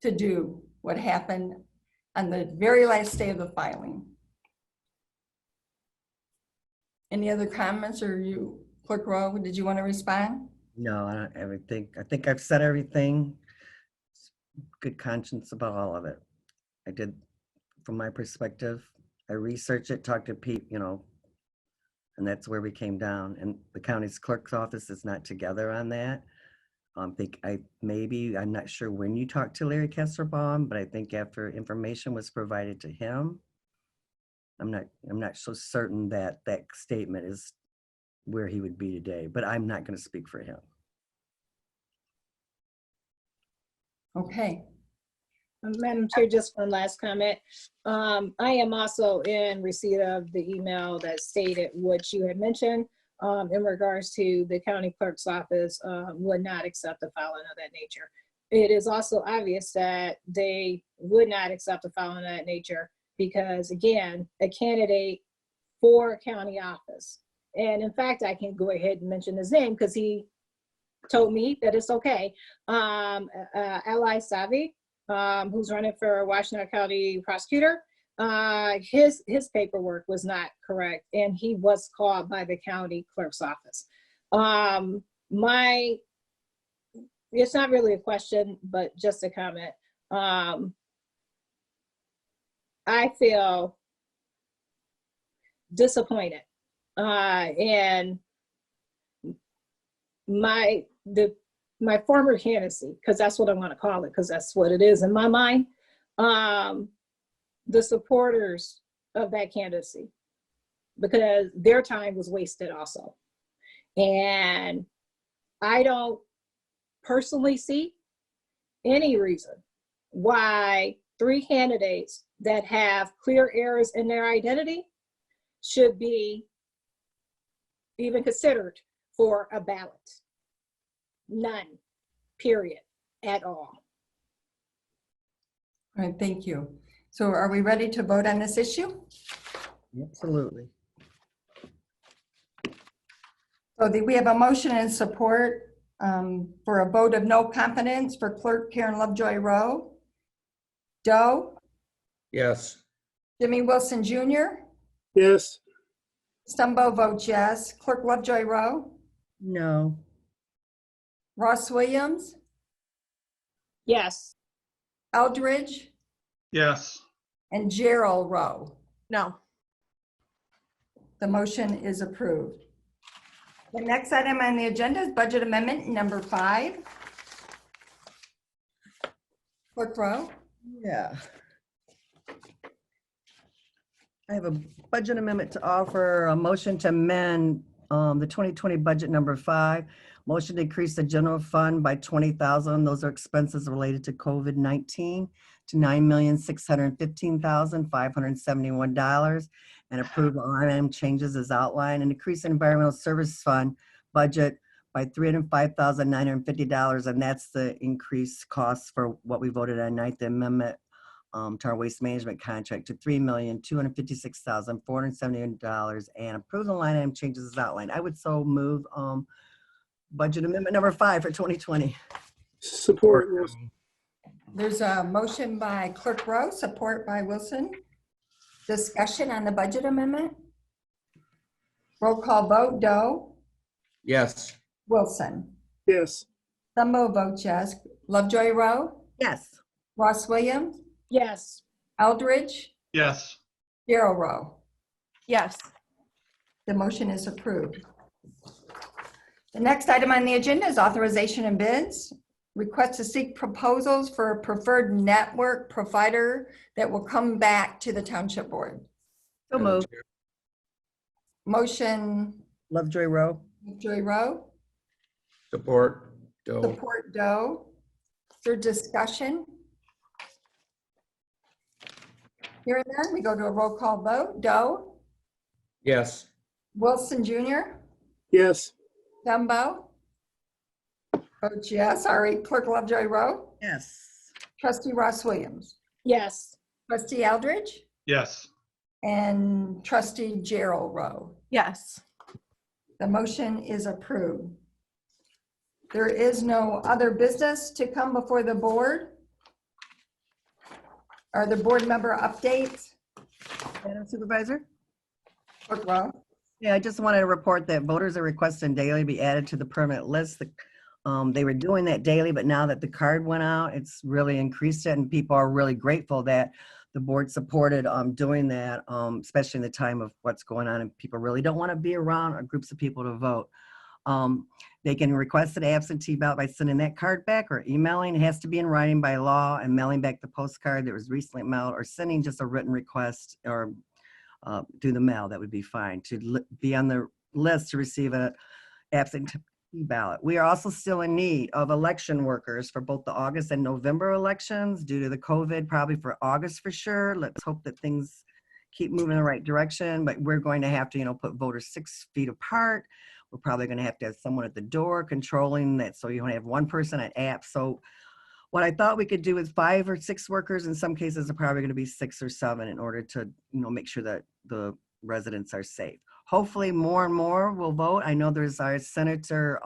to do what happened on the very last day of the filing. Any other comments, or you, Clerk Rowe, did you want to respond? No, I think I've said everything. Good conscience about all of it. I did, from my perspective, I researched it, talked to people, and that's where we came down. And the county's clerk's office is not together on that. I'm not sure when you talked to Larry Kesselbaum, but I think after information was provided to him, I'm not so certain that that statement is where he would be today, but I'm not going to speak for him. Okay. Madam Chair, just one last comment. I am also in receipt of the email that stated what you had mentioned in regards to the county clerk's office would not accept a filing of that nature. It is also obvious that they would not accept a filing of that nature because, again, a candidate for county office, and in fact, I can go ahead and mention his name because he told me that it's okay. Eli Savi, who's running for Washington County prosecutor, his paperwork was not correct, and he was called by the county clerk's office. It's not really a question, but just a comment. I feel disappointed, and my former candidacy, because that's what I want to call it, because that's what it is in my mind, the supporters of that candidacy, because their time was wasted also. And I don't personally see any reason why 3 candidates that have clear errors in their identity should be even considered for a ballot. None, period, at all. All right, thank you. So are we ready to vote on this issue? Absolutely. So we have a motion and support for a vote of no confidence for Clerk Karen Lovejoy Rowe. Doe? Yes. Jimmy Wilson Jr.? Yes. Stumbo votes yes. Clerk Lovejoy Rowe? No. Ross Williams? Yes. Eldridge? Yes. And Gerald Rowe? No. The motion is approved. The next item on the agenda is budget amendment number 5. Clerk Rowe? Yeah. I have a budget amendment to offer, a motion to amend the 2020 budget number 5. Motion to increase the general fund by $20,000. Those are expenses related to COVID-19 to $9,615,571, and approve line item changes as outlined, and increase the environmental service fund budget by $305,950, and that's the increased costs for what we voted on ninth amendment to our waste management contract to $3,256,471, and approve the line item changes as outlined. I would so move budget amendment number 5 for 2020. Support. Yes. There's a motion by Clerk Rowe, support by Wilson. Discussion on the budget amendment. Roll call vote. Doe? Yes. Wilson? Yes. Stumbo votes yes. Lovejoy Rowe? Yes. Ross Williams? Yes. Eldridge, Yes. Darrell Rowe. Yes. The motion is approved. The next item on the agenda is authorization and bids. Request to seek proposals for a preferred network provider that will come back to the township board. So moved. Motion, Lovejoy Rowe. Joy Rowe, Support. Doe. support Doe. Is there discussion? Hearing none, we go to a roll call vote. Doe, Yes. Wilson Jr., Yes. Dumbo. Votes yes. Sorry, Clerk Lovejoy Rowe. Yes. Trustee Ross Williams. Yes. Trustee Eldridge. Yes. And Trustee Gerald Rowe. Yes. The motion is approved. There is no other business to come before the board. Are there board member updates? Madam Supervisor? Clerk Rowe. Yeah, I just wanted to report that voters are requesting daily be added to the permanent list. They were doing that daily, but now that the card went out, it's really increased it, and people are really grateful that the board supported doing that, especially in the time of what's going on, and people really don't want to be around groups of people to vote. They can request an absentee ballot by sending that card back or emailing. It has to be in writing by law, and mailing back the postcard that was recently mailed, or sending just a written request, or through the mail. That would be fine to be on the list to receive an absentee ballot. We are also still in need of election workers for both the August and November elections due to the COVID, probably for August for sure. Let's hope that things keep moving in the right direction, but we're going to have to, put voters 6 feet apart. We're probably going to have someone at the door controlling that, so you only have one person at app. So what I thought we could do with 5 or 6 workers, in some cases are probably going to be 6 or 7 in order to, make sure that the residents are safe. Hopefully more and more will vote. I know there's our Senator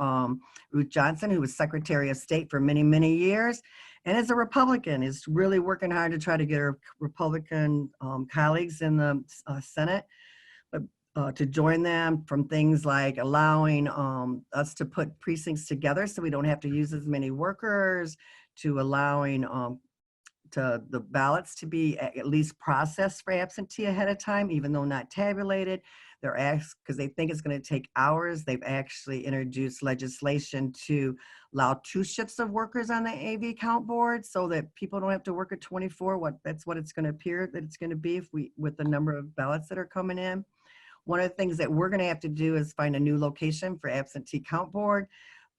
Ruth Johnson, who was Secretary of State for many, many years, and is a Republican, is really working hard to try to get her Republican colleagues in the Senate to join them, from things like allowing us to put precincts together so we don't have to use as many workers, to allowing to the ballots to be at least processed for absentee ahead of time, even though not tabulated. They're asked, because they think it's going to take hours, they've actually introduced legislation to allow 2 shifts of workers on the AV count board so that people don't have to work at 24. That's what it's going to appear that it's going to be with the number of ballots that are coming in. One of the things that we're going to have to do is find a new location for absentee count board,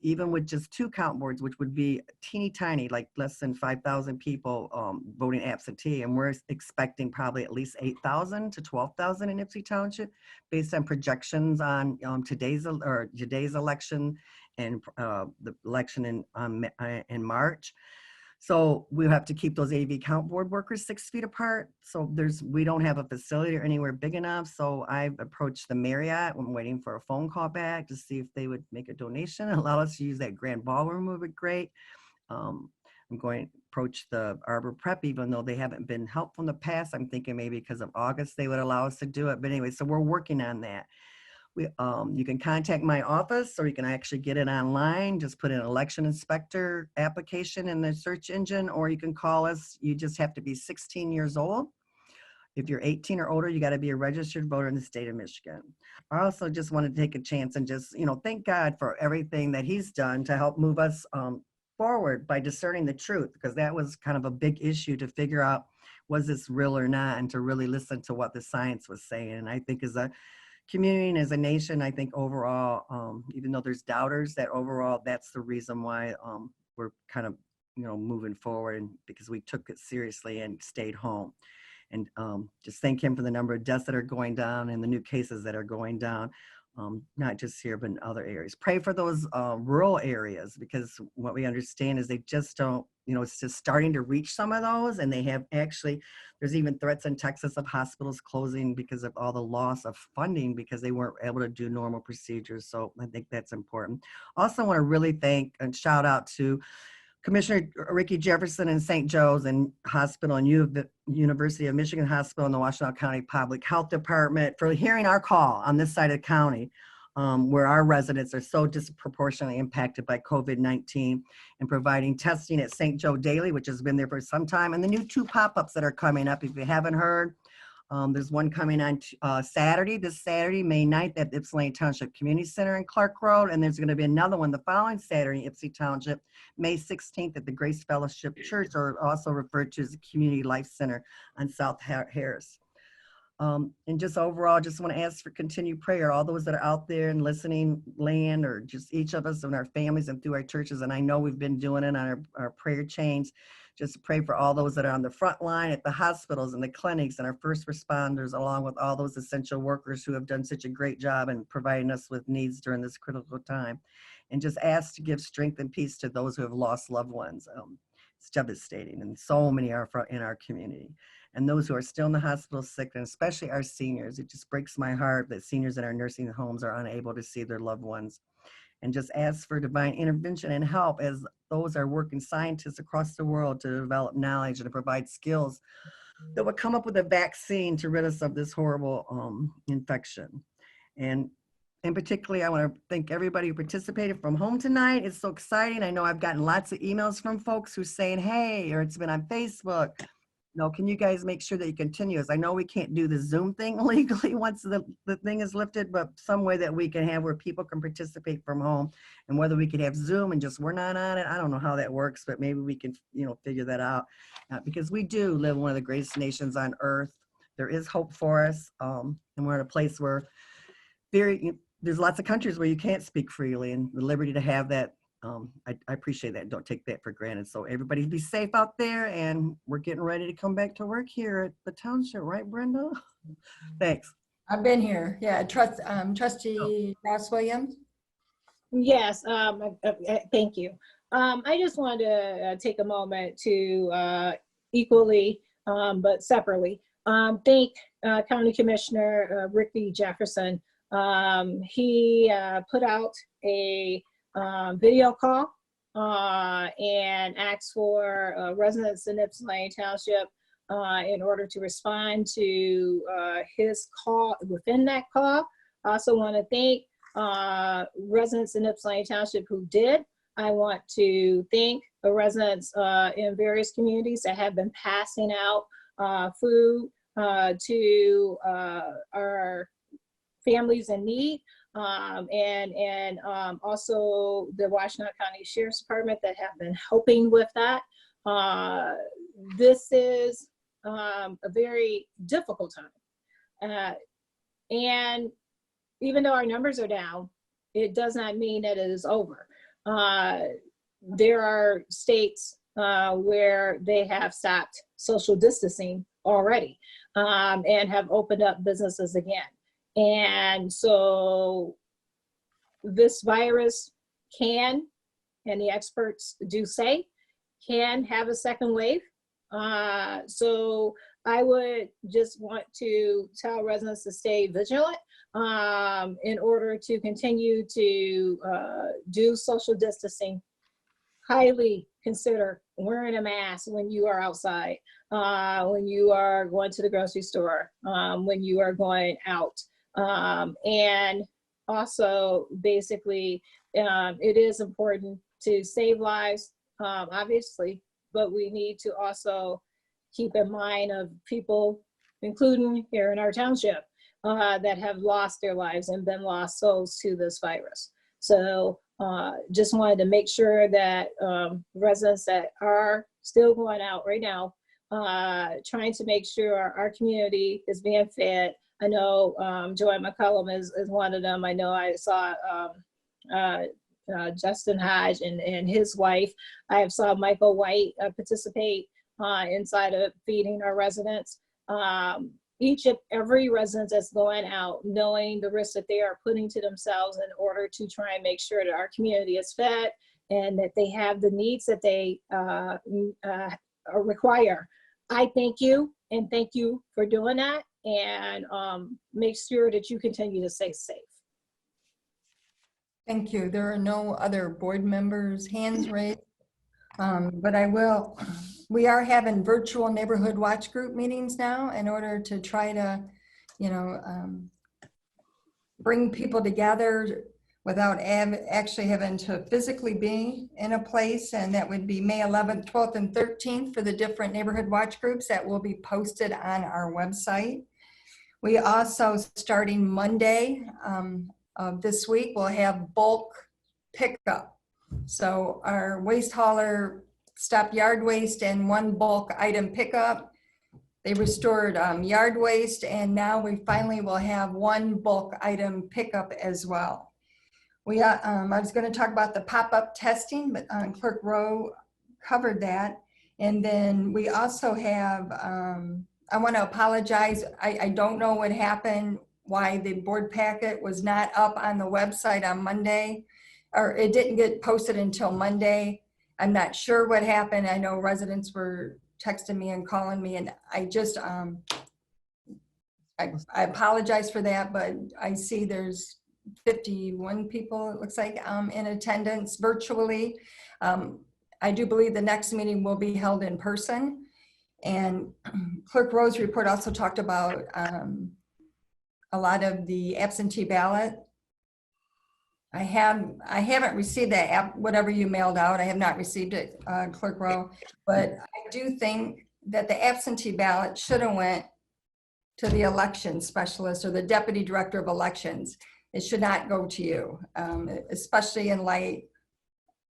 even with just 2 count boards, which would be teeny tiny, like less than 5,000 people voting absentee. And we're expecting probably at least 8,000 to 12,000 in Ypsilanti Township, based on projections on today's election and the election in March. So we have to keep those AV count board workers 6 feet apart. So we don't have a facility or anywhere big enough. So I've approached the Marriott. I'm waiting for a phone call back to see if they would make a donation and allow us to use that grand ballroom. Would be great. I'm going to approach the Arbor Prep, even though they haven't been helpful in the past. I'm thinking maybe because of August they would allow us to do it. But anyway, so we're working on that. You can contact my office, or you can actually get it online. Just put in election inspector application in the search engine, or you can call us. You just have to be 16 years old. If you're 18 or older, you got to be a registered voter in the state of Michigan. I also just want to take a chance and just, thank God for everything that he's done to help move us forward by discerning the truth, because that was kind of a big issue to figure out, was this real or not, and to really listen to what the science was saying. And I think as a community and as a nation, I think overall, even though there's doubters, that overall that's the reason why we're kind of moving forward, and because we took it seriously and stayed home. And just thank him for the number of deaths that are going down and the new cases that are going down, not just here but in other areas. Pray for those rural areas, because what we understand is they just don't, it's just starting to reach some of those, and they have actually, there's even threats in Texas of hospitals closing because of all the loss of funding, because they weren't able to do normal procedures. So I think that's important. Also want to really thank and shout out to Commissioner Ricky Jefferson in St. Joe's and Hospital and University of Michigan Hospital and the Washtenaw County Public Health Department for hearing our call on this side of the county. where our residents are so disproportionately impacted by COVID-19, and providing testing at St. Joe Daily, which has been there for some time, and the new 2 pop-ups that are coming up. If you haven't heard, there's one coming on this Saturday, May 9th at the Ypsilanti Township Community Center in Clark Road, and there's going to be another one the following Saturday in Ypsilanti Township, May 16th at the Grace Fellowship Church, or also referred to as the Community Life Center on South Harris. And just overall, just want to ask for continued prayer. All those that are out there and listening land, or just each of us and our families and through our churches. And I know we've been doing it on our prayer chains. Just pray for all those that are on the front line at the hospitals and the clinics and our first responders, along with all those essential workers who have done such a great job in providing us with needs during this critical time. And just ask to give strength and peace to those who have lost loved ones. It's devastating, and so many are in our community. And those who are still in the hospital sick, and especially our seniors. It just breaks my heart that seniors in our nursing homes are unable to see their loved ones. And just ask for divine intervention and help, as those are working scientists across the world to develop knowledge and to provide skills that will come up with a vaccine to rid us of this horrible infection. And particularly, I want to thank everybody who participated from home tonight. It's so exciting. I know I've gotten lots of emails from folks who are saying, hey, or it's been on Facebook. No, can you guys make sure that you continue? As I know we can't do the Zoom thing legally once the thing is lifted, but some way that we can have where people can participate from home, and whether we could have Zoom and just we're not on it. I don't know how that works, but maybe we can, figure that out, because we do live in one of the greatest nations on earth. There is hope for us, and we're in a place where there's lots of countries where you can't speak freely, and the liberty to have that. I appreciate that. Don't take that for granted. So everybody be safe out there, and we're getting ready to come back to work here at the township, right, Brenda? Thanks. I've been here. Yeah, Trustee Ross Williams. Yes, thank you. I just wanted to take a moment to equally, but separately, thank County Commissioner Ricky Jefferson. He put out a video call and asked for residents in Ypsilanti Township in order to respond to his call. Within that call, I also want to thank residents in Ypsilanti Township who did. I want to thank the residents in various communities that have been passing out food to our families in need. And also the Washtenaw County Sheriff's Department that have been helping with that. This is a very difficult time. And even though our numbers are down, it does not mean that it is over. There are states where they have stopped social distancing already and have opened up businesses again. And so this virus can, and the experts do say, can have a second wave. So I would just want to tell residents to stay vigilant in order to continue to do social distancing. Highly consider wearing a mask when you are outside, when you are going to the grocery store, when you are going out. And also, basically, it is important to save lives, obviously, but we need to also keep in mind of people, including here in our township, that have lost their lives and been lost souls to this virus. So just wanted to make sure that residents that are still going out right now, trying to make sure our community is being fed. I know Joanne McCullum is one of them. I know I saw Justin Hodge and his wife. I have saw Michael White participate inside of feeding our residents. Every resident that's going out, knowing the risks that they are putting to themselves in order to try and make sure that our community is fed and that they have the needs that they require. I thank you, and thank you for doing that, and make sure that you continue to stay safe. Thank you. There are no other board members' hands raised, but we are having virtual neighborhood watch group meetings now in order to try to, bring people together without actually having to physically be in a place. And that would be May 11th, 12th, and 13th for the different neighborhood watch groups that will be posted on our website. We also, starting Monday of this week, will have bulk pickup. So our waste hauler stopped yard waste and one bulk item pickup. They restored yard waste, and now we finally will have one bulk item pickup as well. I was going to talk about the pop-up testing, but Clerk Rowe covered that. And then we also have, I want to apologize. I don't know what happened, why the board packet was not up on the website on Monday, or it didn't get posted until Monday. I'm not sure what happened. I know residents were texting me and calling me, and I just, I apologize for that, but I see there's 51 people, it looks like, in attendance virtually. I do believe the next meeting will be held in person. And Clerk Rowe's report also talked about a lot of the absentee ballot. I haven't received that app, whatever you mailed out. I have not received it, Clerk Rowe, but I do think that the absentee ballot should have went to the election specialist or the deputy director of elections. It should not go to you, especially in light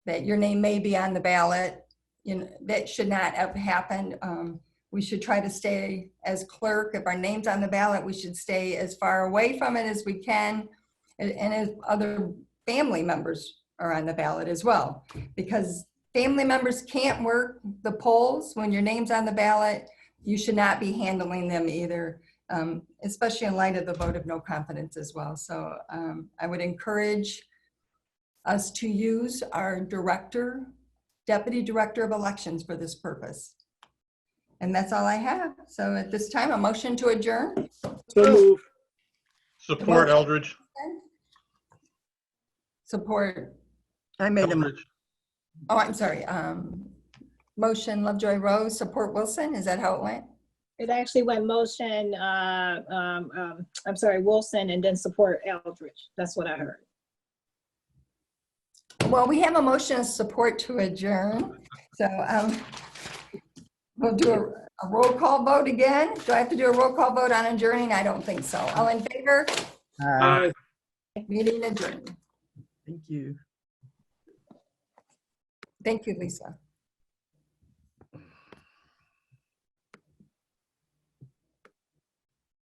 that your name may be on the ballot. You know, that should not have happened. We should try to stay as clerk. If our name's on the ballot, we should stay as far away from it as we can. And as other family members are on the ballot as well, because family members can't work the polls when your name's on the ballot. You should not be handling them either, especially in light of the vote of no confidence as well. So I would encourage us to use our deputy director of elections for this purpose. And that's all I have. So at this time, a motion to adjourn. So moved. Support Eldridge. Support. I made them. Eldridge. Oh, I'm sorry. Motion Lovejoy Rose, support Wilson. Is that how it went? It actually went motion, I'm sorry, Wilson, and then support Eldridge. That's what I heard. Well, we have a motion of support to adjourn. So we'll do a roll call vote again. Do I have to do a roll call vote on adjourning? I don't think so. All in favor? Aye. Meeting adjourned. Thank you. Thank you, Lisa.